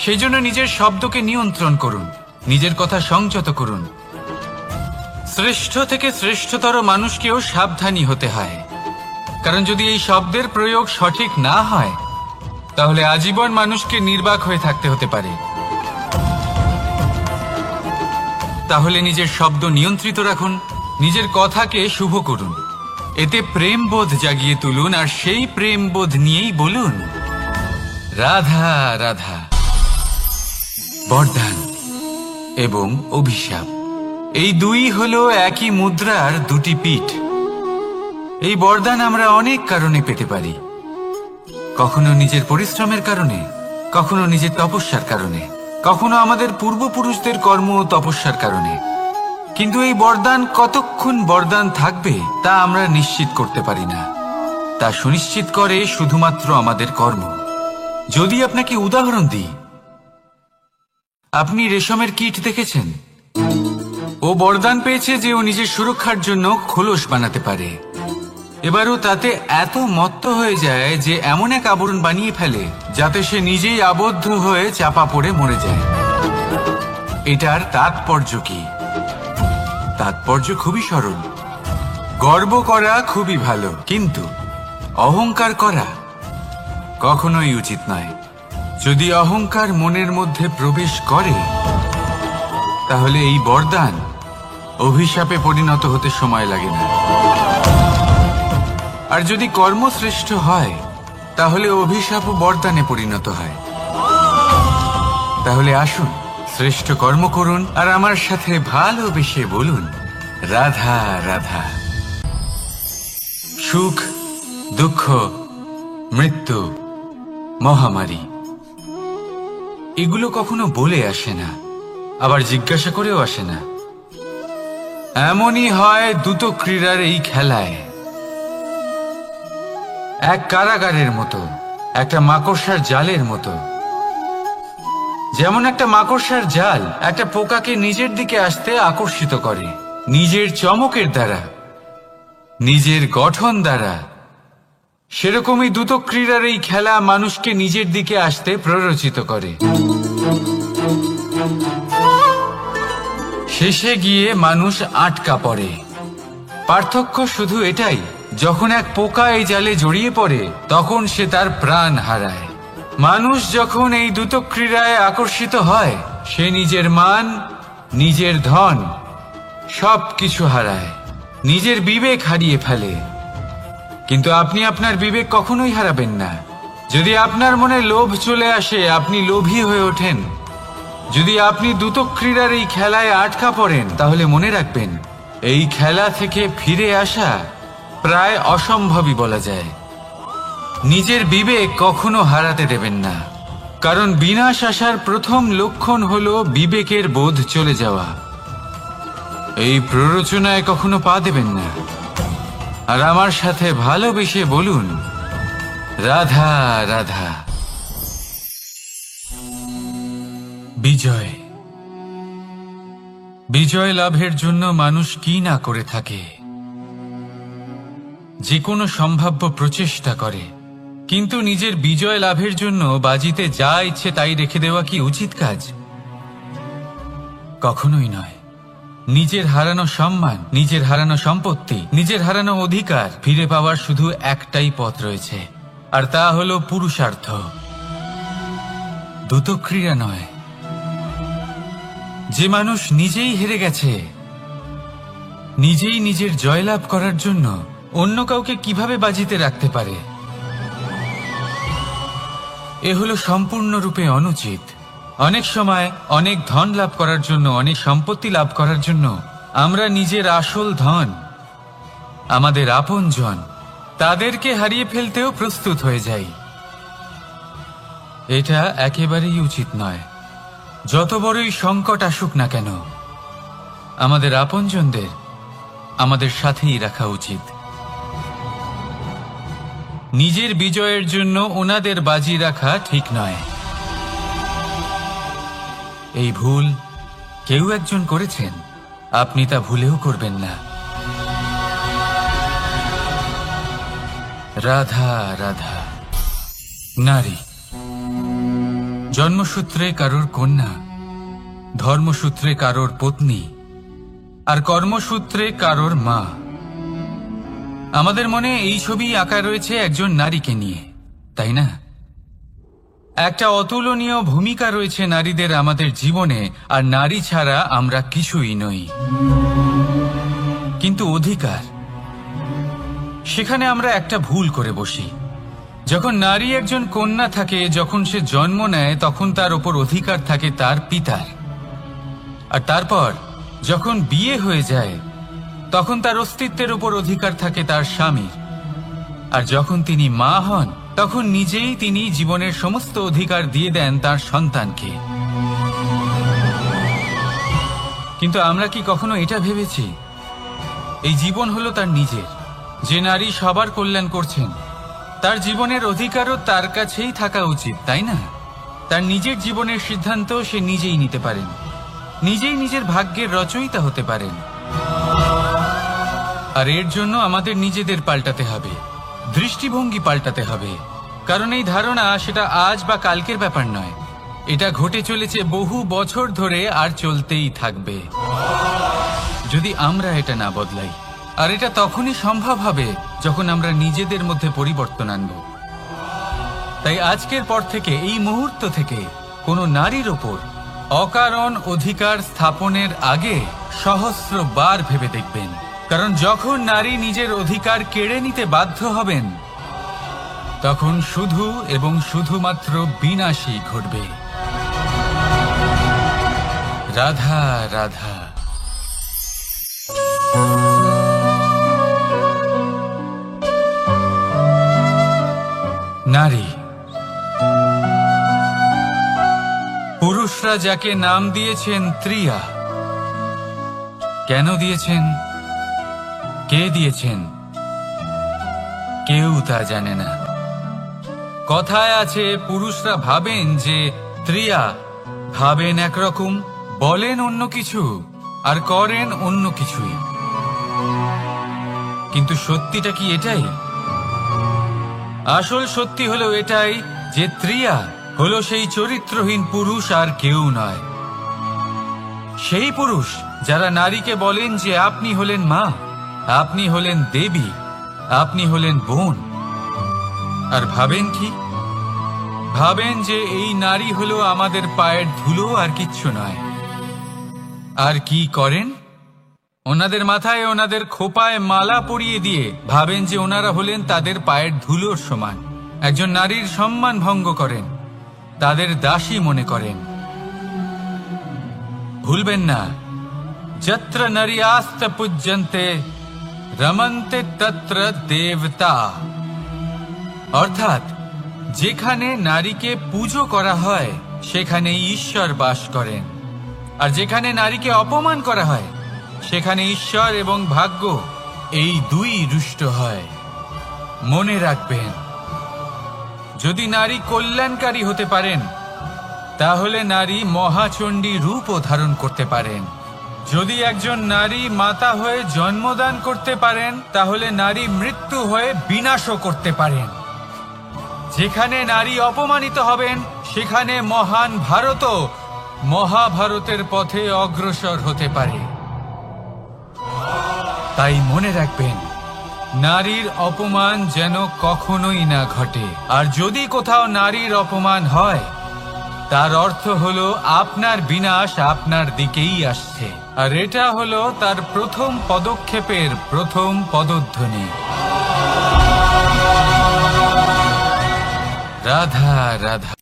সেই জন্য নিজের শব্দকে নিয়ন্ত্রণ করুন, নিজের কথা সংযত করুন। শ্রেষ্ঠ থেকে শ্রেষ্ঠতর মানুষকেও সাবধানী হতে হয়, কারণ যদি এই শব্দের প্রয়োগ সঠিক না হয়, তাহলে আজীবন মানুষকে নির্বাক হয়ে থাকতে হতে পারে। তাহলে নিজের শব্দ নিয়ন্ত্রিত রাখুন, নিজের কথাকে শুভ করুন, এতে প্রেমবোধ জাগিয়ে তুলুন, আর সেই প্রেমবোধ নিয়েই বলুন রাধা রাধা। বরদান এবং অভিশাপ, এই দুই হলো একই মুদ্রার দুটি পিঠ। এই বরদান আমরা অনেক কারণে পেতে পারি, কখনো নিজের পরিশ্রমের কারণে, কখনো নিজের তপস্যার কারণে, কখনো আমাদের পূর্বপুরুষদের কর্ম ও তপস্যার কারণে। কিন্তু এই বরদান কতক্ষণ বরদান থাকবে তা আমরা নিশ্চিত করতে পারি না, তা সুনিশ্চিত করে শুধুমাত্র আমাদের কর্ম। যদি আপনাকে উদাহরণ দিই, আপনি রেশমের কীট দেখেছেন? ও বরদান পেয়েছে যে ও নিজের সুরক্ষার জন্য খোলস বানাতে পারে। এবারও তাতে এত মত্ত হয়ে যায় যে এমন এক আবরণ বানিয়ে ফেলে যাতে সে নিজেই আবদ্ধ হয়ে চাপা পড়ে মরে যায়। এটার তাৎপর্য কি? তাৎপর্য খুবই সরল। গর্ব করা খুবই ভালো, কিন্তু অহংকার করা কখনোই উচিত নয়। যদি অহংকার মনের মধ্যে প্রবেশ করে, তাহলে এই বরদান অভিশাপে পরিণত হতে সময় লাগে না। আর যদি কর্মশ্রেষ্ঠ হয়, তাহলে অভিশাপও বরদানে পরিণত হয়। তাহলে আসুন শ্রেষ্ঠ কর্ম করুন, আর আমার সাথে ভালোবেসে বলুন রাধা রাধা। সুখ, দুঃখ, মৃত্যু, মহামারী, এগুলো কখনো বলে আসে না, আবার জিজ্ঞাসা করেও আসে না। এমনই হয় দ্রুত ক্রীড়ার এই খেলায়। এক কারাগারের মতো, একটা মাকড়সার জালের মতো। যেমন একটা মাকড়সার জাল একটা পোকাকে নিজের দিকে আসতে আকর্ষিত করে নিজের চমকের দ্বারা, নিজের গঠন দ্বারা, সেরকমই দ্রুত ক্রীড়ার এই খেলা মানুষকে নিজের দিকে আসতে প্ররোচিত করে। শেষে গিয়ে মানুষ আটকা পড়ে। পার্থক্য শুধু এটাই, যখন এক পোকা এই জালে জড়িয়ে পড়ে তখন সে তার প্রাণ হারায়। মানুষ যখন এই দ্রুত ক্রীড়ায় আকর্ষিত হয়, সে নিজের মান, নিজের ধন সব কিছু হারায়, নিজের বিবেক হারিয়ে ফেলে। কিন্তু আপনি আপনার বিবেক কখনোই হারাবেন না। যদি আপনার মনে লোভ চলে আসে, আপনি লোভী হয়ে ওঠেন। যদি আপনি দ্রুত ক্রীড়ার এই খেলায় আটকা পড়েন, তাহলে মনে রাখবেন এই খেলা থেকে ফিরে আসা প্রায় অসম্ভবই বলা যায়। নিজের বিবেক কখনো হারাতে দেবেন না, কারণ বিনাশ আসার প্রথম লক্ষণ হলো বিবেকের বোধ চলে যাওয়া। এই প্ররোচনায় কখনো পা দেবেন না। আর আমার সাথে ভালোবেসে বলুন রাধা রাধা। বিজয়, বিজয় লাভের জন্য মানুষ কি না করে থাকে, যে কোনো সম্ভাব্য প্রচেষ্টা করে। কিন্তু নিজের বিজয় লাভের জন্য বাজিতে যা ইচ্ছে তাই রেখে দেওয়া কি উচিত কাজ? কখনোই নয়। নিজের হারানো সম্মান, নিজের হারানো সম্পত্তি, নিজের হারানো অধিকার ফিরে পাওয়ার শুধু একটাই পথ রয়েছে, আর তা হলো পুরুষার্থ, দ্রুতক্রিয়া নয়। যে মানুষ নিজেই হেরে গেছে, নিজেই নিজের জয়লাভ করার জন্য অন্য কাউকে কিভাবে বাজিতে রাখতে পারে? এ হলো সম্পূর্ণরূপে অনুচিত। অনেক সময় অনেক ধন লাভ করার জন্য, অনেক সম্পত্তি লাভ করার জন্য আমরা নিজের আসল ধন, আমাদের আপনজন, তাদেরকে হারিয়ে ফেলতেও প্রস্তুত হয়ে যাই। এটা একেবারেই উচিত নয়। যত বড়ই সংকট আসুক না কেন, আমাদের আপনজনদের আমাদের সাথেই রাখা উচিত। নিজের বিজয়ের জন্য ওনাদের বাজি রাখা ঠিক নয়। এই ভুল কেউ একজন করেছেন, আপনি তা ভুলেও করবেন না। রাধা রাধা। নারী জন্মসূত্রে কারোর কন্যা, ধর্মসূত্রে কারোর পত্নী, আর কর্মসূত্রে কারোর মা। আমাদের মনে এই ছবি আঁকা রয়েছে একজন নারীকে নিয়ে, তাই না? একটা অতুলনীয় ভূমিকা রয়েছে নারীদের আমাদের জীবনে, আর নারী ছাড়া আমরা কিছুই নই। কিন্তু অধিকার, সেখানে আমরা একটা ভুল করে বসি। যখন নারী একজন কন্যা থাকে, যখন সে জন্ম নেয়, তখন তার ওপর অধিকার থাকে তার পিতার। আর তারপর যখন বিয়ে হয়ে যায়, তখন তার অস্তিত্বের উপর অধিকার থাকে তার স্বামীর। আর যখন তিনি মা হন, তখন নিজেই তিনি জীবনের সমস্ত অধিকার দিয়ে দেন তার সন্তানকে। কিন্তু আমরা কি কখনো এটা ভেবেছি এই জীবন হলো তার নিজের? যে নারী সবার কল্যাণ করছেন, তার জীবনের অধিকারও তার কাছেই থাকা উচিত, তাই না? তার নিজের জীবনের সিদ্ধান্ত সে নিজেই নিতে পারেন, নিজেই নিজের ভাগ্যের রচয়িতা হতে পারেন। আর এর জন্য আমাদের নিজেদের পাল্টাতে হবে, দৃষ্টিভঙ্গি পাল্টাতে হবে। কারণ এই ধারণা সেটা আজ বা কালকের ব্যাপার নয়, এটা ঘটে চলেছে বহু বছর ধরে আর চলতেই থাকবে যদি আমরা এটা না বদলাই। আর এটা তখনই সম্ভব হবে যখন আমরা নিজেদের মধ্যে পরিবর্তন আনব। তাই আজকের পর থেকে, এই মুহূর্ত থেকে কোনো নারীর ওপর অকারণ অধিকার স্থাপনের আগে সহস্রবার ভেবে দেখবেন। কারণ যখন নারী নিজের অধিকার কেড়ে নিতে বাধ্য হবেন, তখন শুধু এবং শুধুমাত্র বিনাশই ঘটবে। রাধা রাধা। নারী, পুরুষরা যাকে নাম দিয়েছেন ত্রিয়া, কেন দিয়েছেন, কে দিয়েছেন, কেউ তা জানে না। কথায় আছে, পুরুষরা ভাবেন যে ত্রিয়া, ভাবেন একরকম, বলেন অন্য কিছু, আর করেন অন্য কিছুই। কিন্তু সত্যিটা কি এটাই? আসল সত্যি হলো এটাই যে ত্রিয়া হলো সেই চরিত্রহীন পুরুষ, আর কেউ নয়। সেই পুরুষ যারা নারীকে বলেন যে আপনি হলেন মা, আপনি হলেন দেবী, আপনি হলেন বোন। আর ভাবেন কি? ভাবেন যে এই নারী হলো আমাদের পায়ের ধুলো, আর কিচ্ছু নয়। আর কি করেন? ওনাদের মাথায়, ওনাদের খোপায় মালা পরিয়ে দিয়ে ভাবেন যে ওনারা হলেন তাদের পায়ের ধুলোর সমান। একজন নারীর সম্মান ভঙ্গ করেন, তাদের দাসী মনে করেন। ভুলবেন না, যত্র নারী আস্ত পূজ্যন্তে রমন্তে তত্র দেবতা। অর্থাৎ যেখানে নারীকে পুজো করা হয়, সেখানে ঈশ্বর বাস করেন। আর যেখানে নারীকে অপমান করা হয়, সেখানে ঈশ্বর এবং ভাগ্য এই দুই রুষ্ট হয়। মনে রাখবেন, যদি নারী কল্যাণকারী হতে পারেন, তাহলে নারী মহাচণ্ডী রূপও ধারণ করতে পারেন। যদি একজন নারী মাতা হয়ে জন্মদান করতে পারেন, তাহলে নারী মৃত্যু হয়ে বিনাশও করতে পারেন। যেখানে নারী অপমানিত হবেন, সেখানে মহান ভারতও মহাভারতের পথে অগ্রসর হতে পারে। তাই মনে রাখবেন, নারীর অপমান যেন কখনোই না ঘটে। আর যদি কোথাও নারীর অপমান হয়, তার অর্থ হলো আপনার বিনাশ আপনার দিকেই আসছে। আর এটা হলো তার প্রথম পদক্ষেপের প্রথম পদধ্বনি। রাধা রাধা।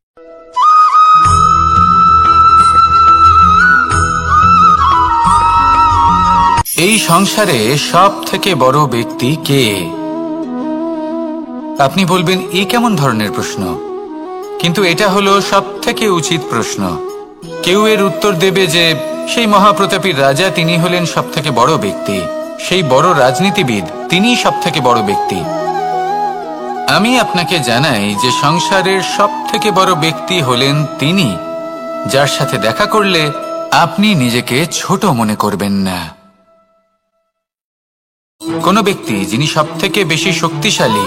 এই সংসারে সব থেকে বড় ব্যক্তি কে? আপনি বলবেন এ কেমন ধরনের প্রশ্ন, কিন্তু এটা হলো সব থেকে উচিত প্রশ্ন। কেউ এর উত্তর দেবে যে সেই মহাপ্রতাপী রাজা তিনি হলেন সব থেকে বড় ব্যক্তি, সেই বড় রাজনীতিবিদ তিনি সব থেকে বড় ব্যক্তি। আমি আপনাকে জানাই যে সংসারের সব থেকে বড় ব্যক্তি হলেন তিনি যার সাথে দেখা করলে আপনি নিজেকে ছোট মনে করবেন না। কোনো ব্যক্তি যিনি সব থেকে বেশি শক্তিশালী,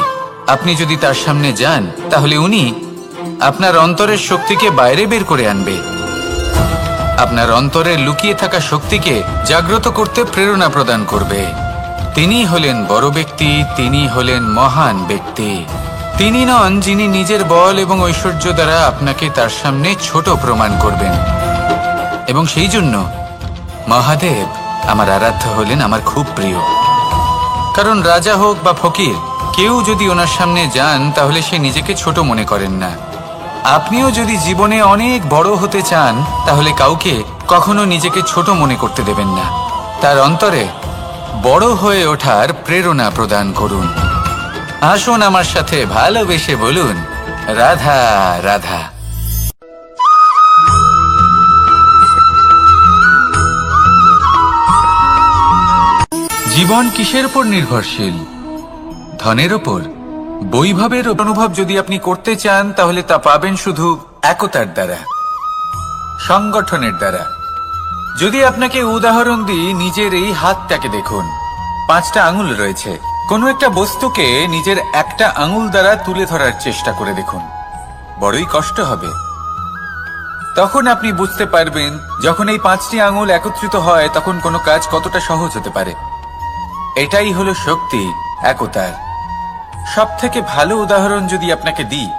আপনি যদি তার সামনে যান তাহলে উনি আপনার অন্তরের শক্তিকে বাইরে বের করে আনবে, আপনার অন্তরে লুকিয়ে থাকা শক্তিকে জাগ্রত করতে প্রেরণা প্রদান করবে। তিনি হলেন বড় ব্যক্তি, তিনি হলেন মহান ব্যক্তি। তিনি নন যিনি নিজের বল এবং ঐশ্বর্য দ্বারা আপনাকে তার সামনে ছোট প্রমাণ করবেন। এবং সেই জন্য মহাদেব আমার আরাধ্য হলেন আমার খুব প্রিয়। কারণ রাজা হোক বা ফকির, কেউ যদি ওনার সামনে যান তাহলে সে নিজেকে ছোট মনে করেন না। আপনিও যদি জীবনে অনেক বড় হতে চান তাহলে কাউকে কখনো নিজেকে ছোট মনে করতে দেবেন না। তার অন্তরে বড় হয়ে ওঠার প্রেরণা প্রদান করুন। আসুন আমার সাথে ভালোবেসে বলুন, রাধা রাধা। জীবন কিসের উপর নির্ভরশীল? ধনের ওপর? বৈভবের অনুভব যদি আপনি করতে চান তাহলে তা পাবেন শুধু একতার দ্বারা, সংগঠনের দ্বারা। যদি আপনাকে উদাহরণ দিই, নিজের এই হাতটাকে দেখুন, 5টা আঙুল রয়েছে। কোনো একটা বস্তুকে নিজের একটা আঙুল দ্বারা তুলে ধরার চেষ্টা করে দেখুন, বড়ই কষ্ট হবে। তখন আপনি বুঝতে পারবেন যখন এই 5টি আঙুল একত্রিত হয় তখন কোনো কাজ কতটা সহজ হতে পারে। এটাই হলো শক্তি একতার। সব থেকে ভালো উদাহরণ যদি আপনাকে দিই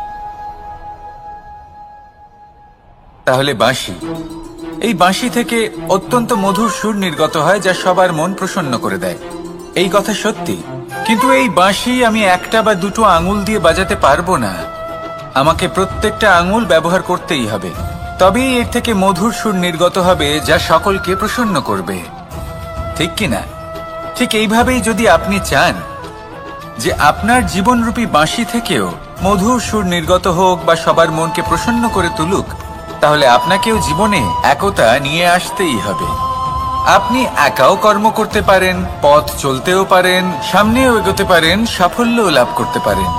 তাহলে বাঁশি। এই বাঁশি থেকে অত্যন্ত মধুর সুর নির্গত হয় যা সবার মন প্রসন্ন করে দেয়। এই কথা সত্যি, কিন্তু এই বাঁশি আমি একটা বা দুটো আঙুল দিয়ে বাজাতে পারবো না। আমাকে প্রত্যেকটা আঙুল ব্যবহার করতেই হবে, তবেই এর থেকে মধুর সুর নির্গত হবে যা সকলকে প্রসন্ন করবে, ঠিক কিনা? ঠিক এইভাবেই যদি আপনি চান যে আপনার জীবনরূপী বাঁশি থেকেও মধুর সুর নির্গত হোক বা সবার মনকে প্রসন্ন করে তুলুক, তাহলে আপনাকেও জীবনে একতা নিয়ে আসতেই হবে। আপনি একাও কর্ম করতে পারেন, পথ চলতেও পারেন, সামনেও এগোতে পারেন, সাফল্যও লাভ করতে পারেন।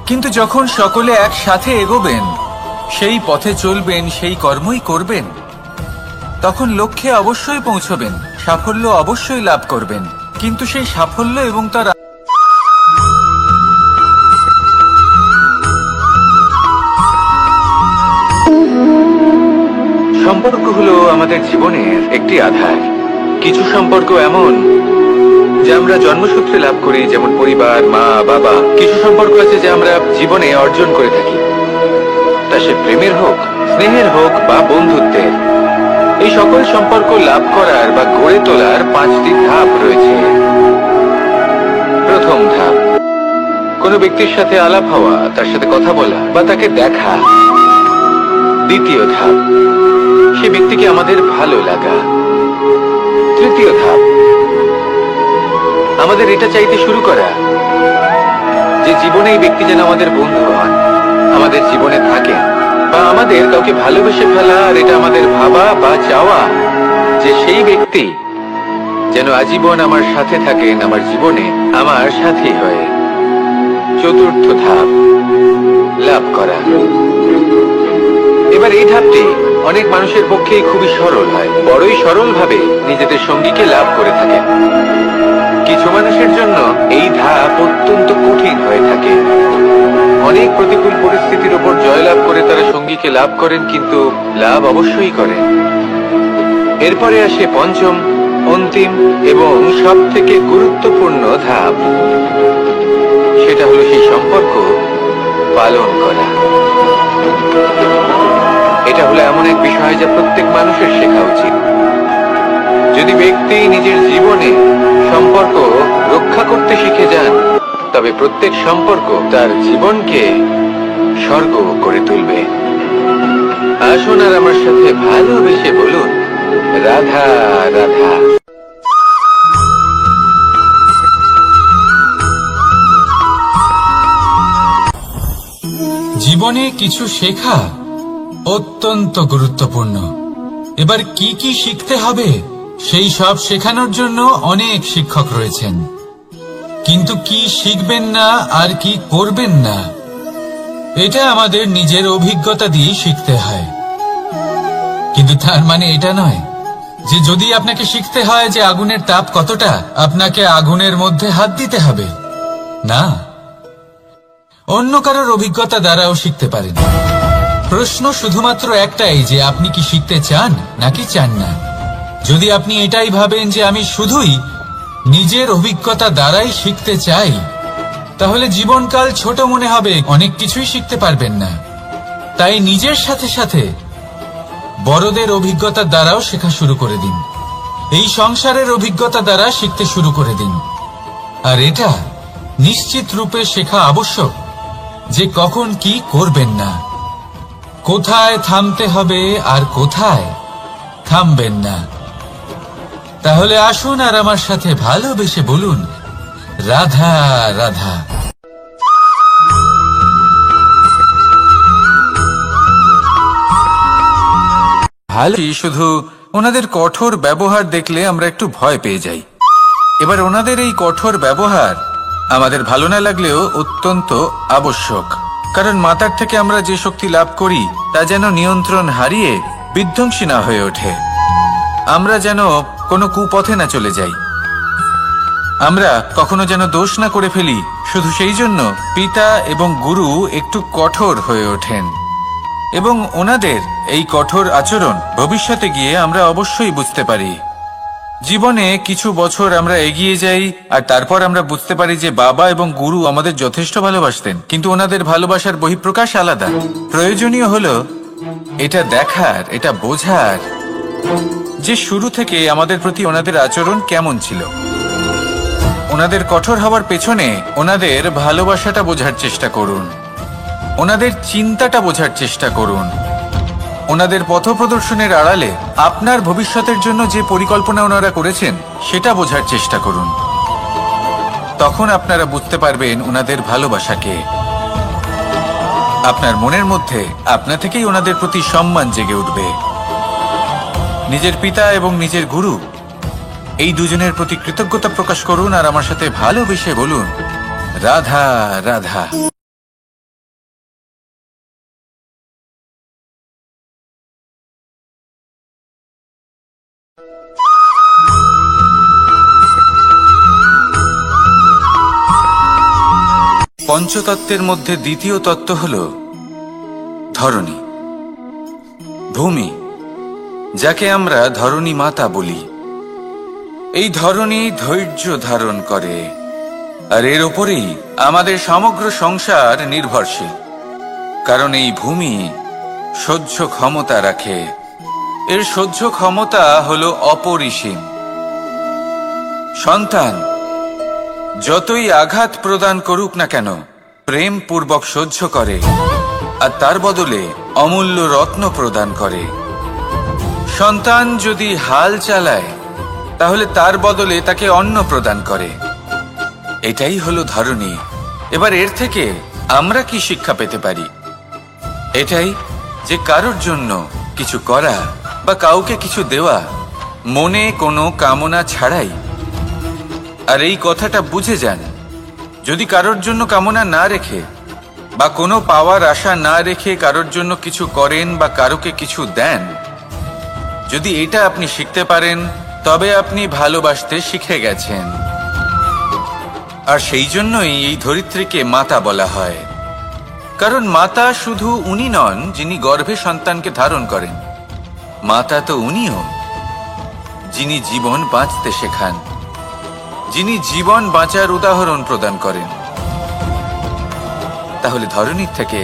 কিন্তু যখন সকলে একসাথে এগোবেন, সেই পথে চলবেন, সেই কর্মই করবেন, তখন লক্ষ্যে অবশ্যই পৌঁছবেন, সাফল্য অবশ্যই লাভ করবেন। কিন্তু সেই সাফল্য এবং তার সম্পর্ক হলো আমাদের জীবনের একটি আধার। কিছু সম্পর্ক এমন যা আমরা জন্মসূত্রে লাভ করি, যেমন পরিবার, মা, বাবা। কিছু সম্পর্ক আছে যা আমরা জীবনে অর্জন করে থাকি, তা সে প্রেমের হোক, স্নেহের হোক বা বন্ধুত্বের। এই সকল সম্পর্ক লাভ করার বা গড়ে তোলার 5টি ধাপ রয়েছে। প্রথম ধাপ, কোনো ব্যক্তির সাথে আলাপ হওয়া, তার সাথে কথা বলা বা তাকে দেখা। দ্বিতীয় ধাপ, সে ব্যক্তিকে আমাদের ভালো লাগা। তৃতীয় ধাপ, আমাদের এটা চাইতে শুরু করা যে জীবনে এই ব্যক্তি যেন আমাদের বন্ধু হন, আমাদের জীবনে থাকেন, বা আমাদের কাউকে ভালোবেসে ফেলা আর এটা আমাদের ভাবা বা চাওয়া যে সেই ব্যক্তি যেন আজীবন আমার সাথে থাকেন, আমার জীবনে আমার সাথী হয়ে। চতুর্থ ধাপ, লাভ করা। এবার এই ধাপটি অনেক মানুষের পক্ষেই খুবই সরল হয়, বড়ই সরলভাবে নিজেদের সঙ্গীকে লাভ করে থাকেন। কিছু মানুষের জন্য এই ধাপ অত্যন্ত কঠিন হয়ে থাকে। অনেক প্রতিকূল পরিস্থিতির উপর জয়লাভ করে তারা সঙ্গীকে লাভ করেন, কিন্তু লাভ অবশ্যই করেন। এরপরে আসে পঞ্চম, অন্তিম এবং সব থেকে গুরুত্বপূর্ণ ধাপ। সেটা হলো সেই সম্পর্ক পালন করা। এটা হলো এমন এক বিষয় যা প্রত্যেক মানুষের শেখা উচিত। যদি ব্যক্তি নিজের জীবনে সম্পর্ক রক্ষা করতে শিখে যান, তবে প্রত্যেক সম্পর্ক তার জীবনকে স্বর্গ করে তুলবে। আসুন আর আমার সাথে ভালোবেসে বলুন, রাধা রাধা। জীবনে কিছু শেখা অত্যন্ত গুরুত্বপূর্ণ। এবার কি কি শিখতে হবে সেই সব শেখানোর জন্য অনেক শিক্ষক রয়েছেন, কিন্তু কি শিখবেন না আর কি করবেন না এটা আমাদের নিজের অভিজ্ঞতা দিয়ে শিখতে হয়। কিন্তু তার মানে এটা নয় যে যদি আপনাকে শিখতে হয় যে আগুনের তাপ কতটা, আপনাকে আগুনের মধ্যে হাত দিতে হবে। না, অন্য কারোর অভিজ্ঞতা দ্বারাও শিখতে পারেন। প্রশ্ন শুধুমাত্র একটাই যে আপনি কি শিখতে চান নাকি চান না। যদি আপনি এটাই ভাবেন যে আমি শুধুই নিজের অভিজ্ঞতা দ্বারাই শিখতে চাই, তাহলে জীবনকাল ছোট মনে হবে, অনেক কিছুই শিখতে পারবেন না। তাই নিজের সাথে সাথে বড়দের অভিজ্ঞতা দ্বারাও শেখা শুরু করে দিন। এই সংসারের অভিজ্ঞতা দ্বারা শিখতে শুরু করে দিন। আর এটা নিশ্চিত রূপে শেখা আবশ্যক যে কখন কি করবেন না, কোথায় থামতে হবে আর কোথায় থামবেন না। তাহলে আসুন আর আমার সাথে ভালোবেসে বলুন, রাধা রাধা। ভালো, শুধু ওনাদের কঠোর ব্যবহার দেখলে আমরা একটু ভয় পেয়ে যাই। এবার ওনাদের এই কঠোর ব্যবহার আমাদের ভালো না লাগলেও অত্যন্ত আবশ্যক, কারণ মাতার থেকে আমরা যে শক্তি লাভ করি তা যেন নিয়ন্ত্রণ হারিয়ে বিধ্বংসী না হয়ে ওঠে। আমরা যেন কোনো কুপথে না চলে যাই, আমরা কখনো যেন দোষ না করে ফেলি। শুধু সেই জন্য পিতা এবং গুরু একটু কঠোর হয়ে ওঠেন, এবং ওনাদের এই কঠোর আচরণ ভবিষ্যতে গিয়ে আমরা অবশ্যই বুঝতে পারি। জীবনে কিছু বছর আমরা এগিয়ে যাই আর তারপর আমরা বুঝতে পারি যে বাবা এবং গুরু আমাদের যথেষ্ট ভালোবাসতেন, কিন্তু ওনাদের ভালোবাসার বহিঃপ্রকাশ আলাদা। প্রয়োজনীয় হলো এটা দেখার, এটা বোঝার যে শুরু থেকে আমাদের প্রতি ওনাদের আচরণ কেমন ছিল। ওনাদের কঠোর হওয়ার পেছনে ওনাদের ভালোবাসাটা বোঝার চেষ্টা করুন, ওনাদের চিন্তাটা বোঝার চেষ্টা করুন, ওনাদের পথপ্রদর্শনের আড়ালে আপনার ভবিষ্যতের জন্য যে পরিকল্পনা ওনারা করেছেন সেটা বোঝার চেষ্টা করুন। তখন আপনারা বুঝতে পারবেন ওনাদের ভালোবাসাকে। আপনার মনের মধ্যে আপনা থেকেই ওনাদের প্রতি সম্মান জেগে উঠবে। নিজের পিতা এবং নিজের গুরু এই দুজনের প্রতি কৃতজ্ঞতা প্রকাশ করুন আর আমার সাথে ভালোবেসে বলুন, রাধা রাধা। পঞ্চতত্ত্বের মধ্যে দ্বিতীয় তত্ত্ব হল ধরণী, ভূমি, যাকে আমরা ধরণী মাতা বলি। এই ধরণী ধৈর্য ধারণ করে, আর এর ওপরেই আমাদের সমগ্র সংসার নির্ভরশীল। কারণ এই ভূমি সহ্য ক্ষমতা রাখে, এর সহ্য ক্ষমতা হলো অপরিসীম। সন্তান যতই আঘাত প্রদান করুক না কেন প্রেম পূর্বক সহ্য করে, আর তার বদলে অমূল্য রত্ন প্রদান করে। সন্তান যদি হাল চালায় তাহলে তার বদলে তাকে অন্ন প্রদান করে। এটাই হলো ধরণী। এবার এর থেকে আমরা কি শিক্ষা পেতে পারি? এটাই যে কারোর জন্য কিছু করা বা কাউকে কিছু দেওয়া মনে কোনো কামনা ছাড়াই। আর এই কথাটা বুঝে যান, যদি কারোর জন্য কামনা না রেখে বা কোনো পাওয়ার আশা না রেখে কারোর জন্য কিছু করেন বা কারোকে কিছু দেন, যদি এটা আপনি শিখতে পারেন তবে আপনি ভালোবাসতে শিখে গেছেন। আর সেই জন্যই এই ধরিত্রীকে মাতা বলা হয়। কারণ মাতা শুধু উনি নন যিনি গর্ভে সন্তানকে ধারণ করেন, মাতা তো উনিও যিনি জীবন বাঁচতে শেখান, যিনি জীবন বাঁচার উদাহরণ প্রদান করেন। তাহলে ধরণীর থেকে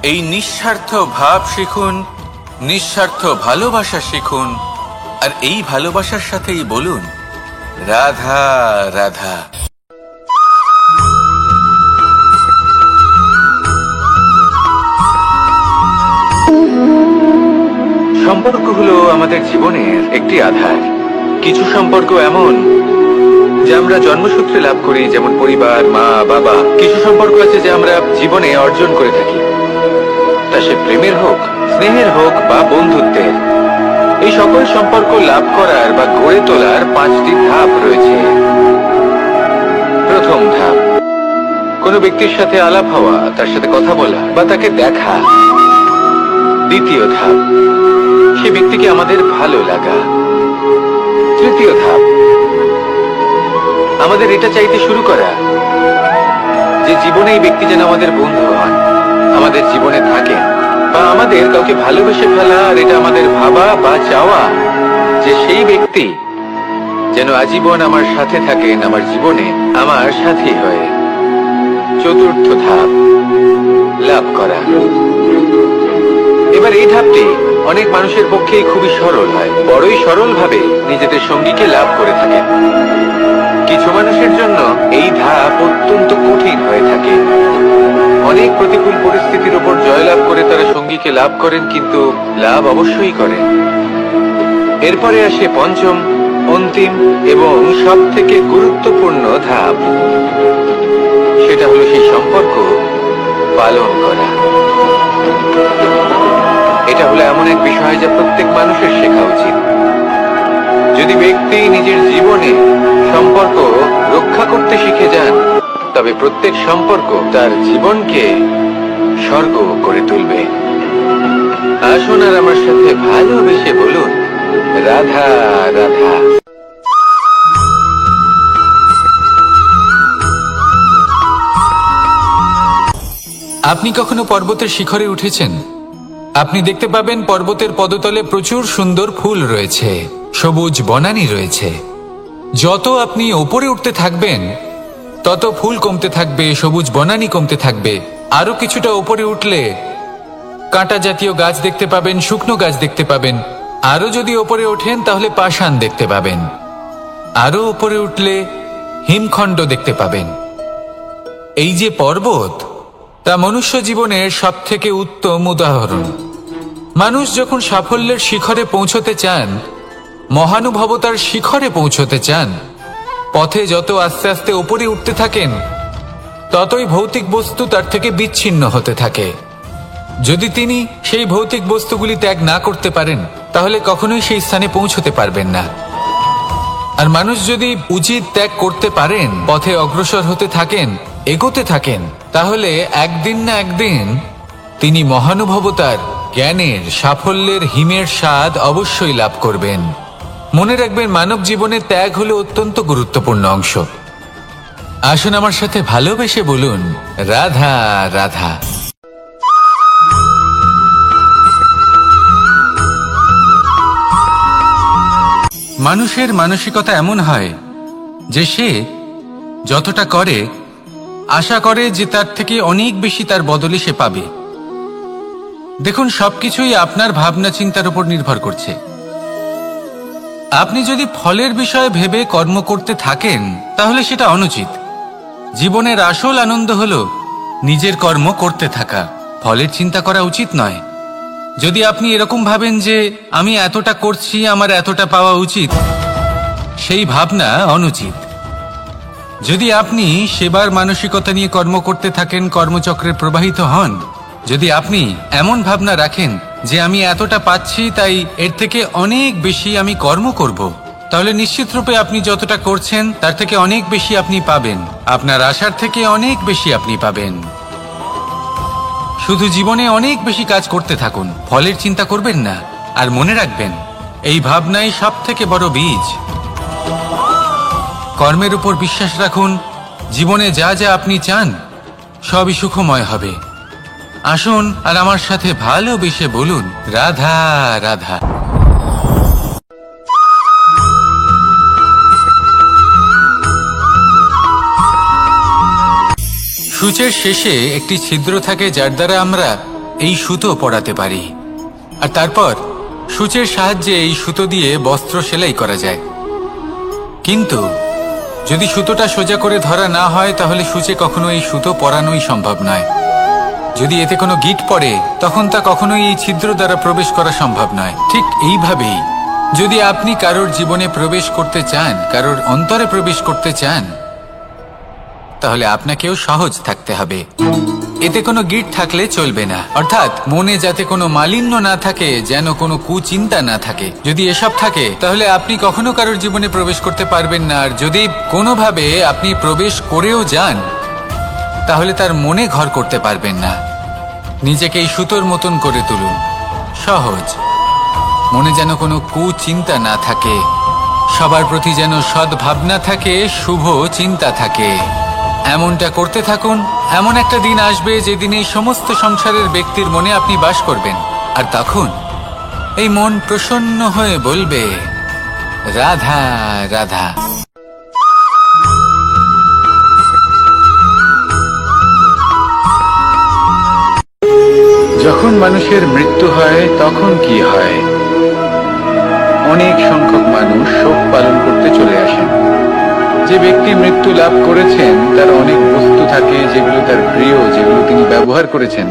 এই নিঃস্বার্থ ভাব শিখুন, নিঃস্বার্থ ভালোবাসা শিখুন, আর এই ভালোবাসার সাথেই বলুন, রাধা রাধা। সম্পর্ক হলো আমাদের জীবনের একটি আধার। কিছু সম্পর্ক এমন যা আমরা জন্মসূত্রে লাভ করি, যেমন পরিবার, মা, বাবা। কিছু সম্পর্ক আছে যা আমরা জীবনে অর্জন করে থাকি, তা সে প্রেমের হোক, স্নেহের হোক বা বন্ধুত্বের। এই সকল সম্পর্ক লাভ করার বা গড়ে তোলার 5টি ধাপ রয়েছে। প্রথম ধাপ, কোনো ব্যক্তির সাথে আলাপ হওয়া, তার সাথে কথা বলা বা তাকে দেখা। দ্বিতীয় ধাপ, সে ব্যক্তিকে আমাদের ভালো লাগা। তৃতীয় ধাপ, আমাদের এটা চাইতে শুরু করা যে জীবনে এই ব্যক্তি যেন আমাদের বন্ধু হন, আমাদের জীবনে থাকেন, বা আমাদের কাউকে ভালোবেসে ফেলা আর এটা আমাদের ভাবা বা চাওয়া যে সেই ব্যক্তি যেন আজীবন আমার সাথে থাকেন, আমার জীবনে আমার সাথী হয়ে। চতুর্থ ধাপ, লাভ করা। এবার এই ধাপটি অনেক মানুষের পক্ষেই খুবই সরল হয়, বড়ই সরল ভাবে নিজেদের সঙ্গীকে লাভ করে থাকেন। কিছু মানুষের জন্য এই ধাপ অত্যন্ত কঠিন হয়ে থাকে। অনেক প্রতিকূল পরিস্থিতির উপর জয়লাভ করে তারা সঙ্গীকে লাভ করেন, কিন্তু লাভ অবশ্যই করেন। এরপরে আসে পঞ্চম, অন্তিম এবং সব থেকে গুরুত্বপূর্ণ ধাপ। সেটা হলো সেই সম্পর্ক পালন করা। এটা হলো এমন এক বিষয় যা প্রত্যেক মানুষের শেখা উচিত। যদি ব্যক্তি নিজের জীবনে সম্পর্ক রক্ষা করতে শিখে যান, তবে প্রত্যেক সম্পর্ক তার জীবনকে স্বর্গ করে তুলবে। আসুন আর আমার সাথে ভালোবেসে বলুন, রাধা রাধা। আপনি কখনো পর্বতের শিখরে উঠেছেন? আপনি দেখতে পাবেন পর্বতের পদতলে প্রচুর সুন্দর ফুল রয়েছে, সবুজ বনানী রয়েছে। যত আপনি ওপরে উঠতে থাকবেন তত ফুল কমতে থাকবে, সবুজ বনানী কমতে থাকবে। আরো কিছুটা ওপরে উঠলে কাঁটা জাতীয় গাছ দেখতে পাবেন, শুকনো গাছ দেখতে পাবেন। আরো যদি ওপরে ওঠেন তাহলে পাষাণ দেখতে পাবেন। আরো ওপরে উঠলে হিমখণ্ড দেখতে পাবেন। এই যে পর্বত, তা মনুষ্য জীবনের সব থেকে উত্তম উদাহরণ। মানুষ যখন সাফল্যের শিখরে পৌঁছতে চান, মহানুভবতার শিখরে পৌঁছতে চান, পথে যত আস্তে আস্তে উপরে উঠতে থাকেন, ততই ভৌতিক বস্তু তার থেকে বিচ্ছিন্ন হতে থাকে। যদি তিনি সেই ভৌতিক বস্তুগুলি ত্যাগ না করতে পারেন, তাহলে কখনোই সেই স্থানে পৌঁছতে পারবেন না। আর মানুষ যদি উচিত ত্যাগ করতে পারেন, পথে অগ্রসর হতে থাকেন, এগোতে থাকেন, তাহলে একদিন না একদিন তিনি মহানুভবতার, জ্ঞানের, সাফল্যের হিমের স্বাদ অবশ্যই লাভ করবেন। মনে রাখবেন, মানব জীবনে ত্যাগ হলো অত্যন্ত গুরুত্বপূর্ণ অংশ। আসুন আমার সাথে ভালোবেসে বলুন, রাধা রাধা। মানুষের মানসিকতা এমন হয় যে সে যতটা করে আশা করে যে তার থেকে অনেক বেশি তার বদলে সে পাবে। দেখুন, সবকিছুই আপনার ভাবনা চিন্তার উপর নির্ভর করছে। আপনি যদি ফলের বিষয়ে ভেবে কর্ম করতে থাকেন, তাহলে সেটা অনুচিত। জীবনের আসল আনন্দ হলো নিজের কর্ম করতে থাকা, ফলের চিন্তা করা উচিত নয়। যদি আপনি এরকম ভাবেন যে আমি এতটা করছি, আমার এতটা পাওয়া উচিত, সেই ভাবনা অনুচিত। যদি আপনি সেবার মানসিকতা নিয়ে কর্ম করতে থাকেন, কর্মচক্রে প্রবাহিত হন, যদি আপনি এমন ভাবনা রাখেন যে আমি এতটা পাচ্ছি, তাই এর থেকে অনেক বেশি আমি কর্ম করব, তাহলে নিশ্চিতরূপে আপনি যতটা করছেন তার থেকে অনেক বেশি আপনি পাবেন। আপনার আশার থেকে অনেক বেশি আপনি পাবেন। শুধু জীবনে অনেক বেশি কাজ করতে থাকুন, ফলের চিন্তা করবেন না। আর মনে রাখবেন, এই ভাবনাই সব থেকে বড় বীজ। কর্মের উপর বিশ্বাস রাখুন। জীবনে যা যা আপনি চান সবই সুখময় হবে। আসুন আর আমার সাথে ভালোবেসে বলুন, রাধা রাধা। সূচের শেষে একটি ছিদ্র থাকে, যার দ্বারা আমরা এই সুতো পরাতে পারি। আর তারপর সূচের সাহায্যে এই সুতো দিয়ে বস্ত্র সেলাই করা যায়। কিন্তু যদি সুতোটা সোজা করে ধরা না হয়, তাহলে সূচে কখনো এই সুতো পরানোই সম্ভব নয়। যদি এতে কোনো গিঁট পড়ে তখন তা কখনোই এই ছিদ্র দ্বারা প্রবেশ করা সম্ভব নয়। ঠিক এইভাবেই যদি আপনি কারোর জীবনে প্রবেশ করতে চান, কারোর অন্তরে প্রবেশ করতে চান, তাহলে আপনাকেও সহজ থাকতে হবে। এতে কোনো গিঁট থাকলে চলবে না, অর্থাৎ মনে যাতে কোনো মালিন্য না থাকে, যেন কোনো কুচিন্তা না থাকে। যদি এসব থাকে তাহলে আপনি কখনো কারোর জীবনে প্রবেশ করতে পারবেন না। আর যদি কোনোভাবে আপনি প্রবেশ করেও যান তাহলে তার মনে ঘর করতে পারবেন না। নিজেকে এই সুতোর মতন করে তুলুন, সহজ। মনে যেন কোনো কুচিন্তা না থাকে, সবার প্রতি যেন সদ্ভাবনা থাকে, শুভ চিন্তা থাকে। এমনটা করতে থাকুন। এমন একটা দিন আসবে যেদিন এই সমস্ত সংসারের ব্যক্তির মনে আপনি বাস করবেন, আর তখন এই মন প্রসন্ন হয়ে বলবে, রাধা রাধা। যখন মানুষের মৃত্যু হয় তখন কি হয়? অনেক সংখ্যক মানুষ শোক পালন করতে চলে আসেন। যে ব্যক্তি মৃত্যু লাভ করেছেন তার অনেক বস্তু থাকে যেগুলো তার প্রিয়, যেগুলো তিনি ব্যবহার করেছেন।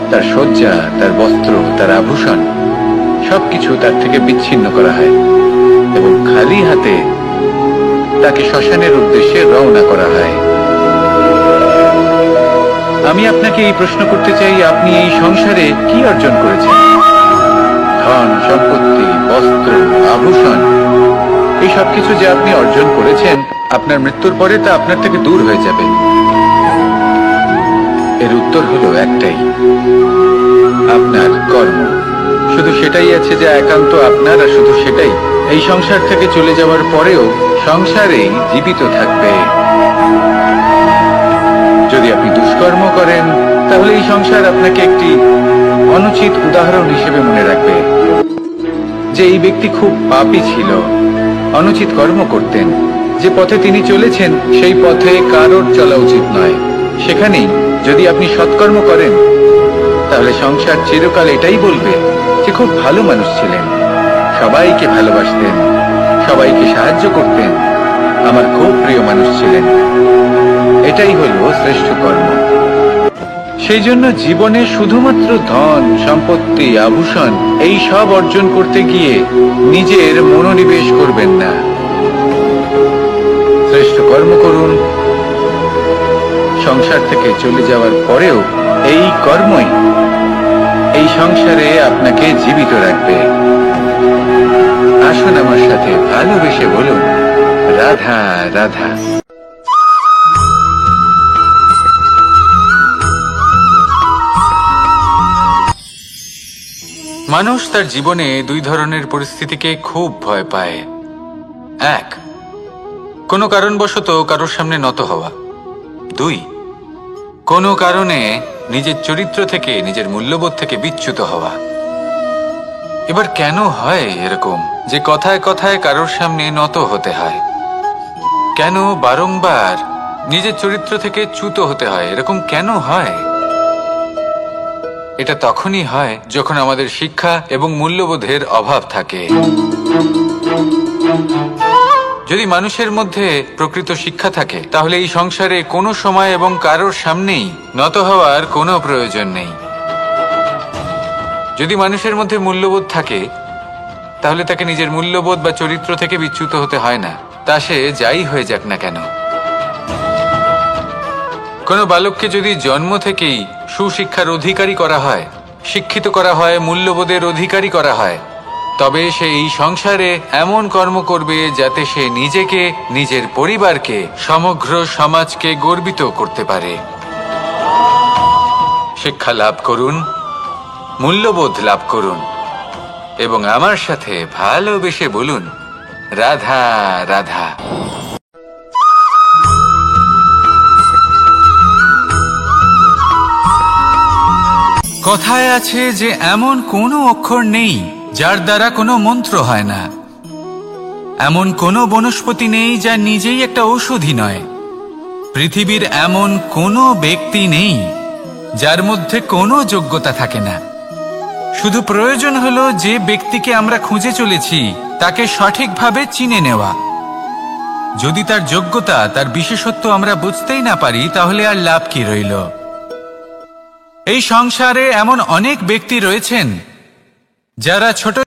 তার শয্যা, তার বস্ত্র, তার আভূষণ সবকিছু তার থেকে বিচ্ছিন্ন করা হয় এবং খালি হাতে তাকে শ্মশানের উদ্দেশ্যে রওনা করা হয়। আমি আপনাকে এই প্রশ্ন করতে চাই, আপনি এই সংসারে কি অর্জন করেছেন? ধন সম্পত্তি, বস্ত্র, আভূষণ, এই সবকিছু যে আপনি অর্জন করেছেন, আপনার মৃত্যুর পরে তা আপনার থেকে দূর হয়ে যাবে। এর উত্তর হলো একটাই, আপনার কর্ম। শুধু সেটাই আছে যা একান্ত আপনার, আর শুধু সেটাই এই সংসার থেকে চলে যাওয়ার পরেও সংসারেই জীবিত থাকবে। যদি আপনি দুষ্কর্ম করেন তাহলে এই সংসার আপনাকে একটি অনুচিত উদাহরণ হিসেবে মনে রাখবে যে এই ব্যক্তি খুব পাপী ছিল, অনুচিত কর্ম করতেন। যে পথে তিনি চলেছেন সেই পথে কারোর চলা উচিত নয়। সেখানেই যদি আপনি সৎকর্ম করেন তাহলে সংসার চিরকাল এটাই বলবে যে খুব ভালো মানুষ ছিলেন, সবাইকে ভালোবাসতেন, সবাইকে সাহায্য করতেন, আমার খুব প্রিয় মানুষ ছিলেন। এটাই হলো শ্রেষ্ঠ কর্ম। সেই জন্য জীবনে শুধুমাত্র ধন সম্পত্তি, আভূষণ এই সব অর্জন করতে গিয়ে নিজের মনোনিবেশ করবেন না। শ্রেষ্ঠ কর্ম করুন। সংসার থেকে চলে যাওয়ার পরেও এই কর্মই এই সংসারে আপনাকে জীবিত রাখবে। আসুন আমার সাথে ভালোবেসে বলুন, রাধা রাধা। মানুষ তার জীবনে দুই ধরনের পরিস্থিতিকে খুব ভয় পায়। এক, কোনো কারণবশত কারোর সামনে নত হওয়া। দুই, কোনো কারণে নিজের চরিত্র থেকে, নিজের মূল্যবোধ থেকে বিচ্যুত হওয়া। এবার কেন হয় এরকম যে কথায় কথায় কারোর সামনে নত হতে হয়? কেন বারংবার নিজের চরিত্র থেকে চ্যুত হতে হয়? এরকম কেন হয়? এটা তখনই হয় যখন আমাদের শিক্ষা এবং মূল্যবোধের অভাব থাকে। যদি মানুষের মধ্যে প্রকৃত শিক্ষা থাকে তাহলে এই সংসারে কোনো সময় এবং কারোর সামনেই নত হওয়ার কোনো প্রয়োজন নেই। যদি মানুষের মধ্যে মূল্যবোধ থাকে তাহলে তাকে নিজের মূল্যবোধ বা চরিত্র থেকে বিচ্যুত হতে হয় না, তা সে যাই হয়ে যাক না কেন। কোনো বালককে যদি জন্ম থেকেই সুশিক্ষার অধিকারী করা হয়, শিক্ষিত করা হয়, মূল্যবোধের অধিকারী করা হয়, তবে সে এই সংসারে এমন কর্ম করবে যাতে সে নিজেকে, নিজের পরিবারকে, সমগ্র সমাজকে গর্বিত করতে পারে। শিক্ষা লাভ করুন, মূল্যবোধ লাভ করুন এবং আমার সাথে ভালোবেসে বলুন, রাধা রাধা। কথায় আছে যে এমন কোনো অক্ষর নেই যার দ্বারা কোনো মন্ত্র হয় না, এমন কোনো বনস্পতি নেই যা নিজেই একটা ঔষধি নয়, পৃথিবীর এমন কোনো ব্যক্তি নেই যার মধ্যে কোনো যোগ্যতা থাকে না। শুধু প্রয়োজন হলো যে ব্যক্তিকে আমরা খুঁজে চলেছি তাকে সঠিকভাবে চিনে নেওয়া। যদি তার যোগ্যতা, তার বিশেষত্ব আমরা বুঝতেই না পারি তাহলে আর লাভ কি রইল? এই সংসারে এমন অনেক ব্যক্তি রয়েছেন যারা ছোট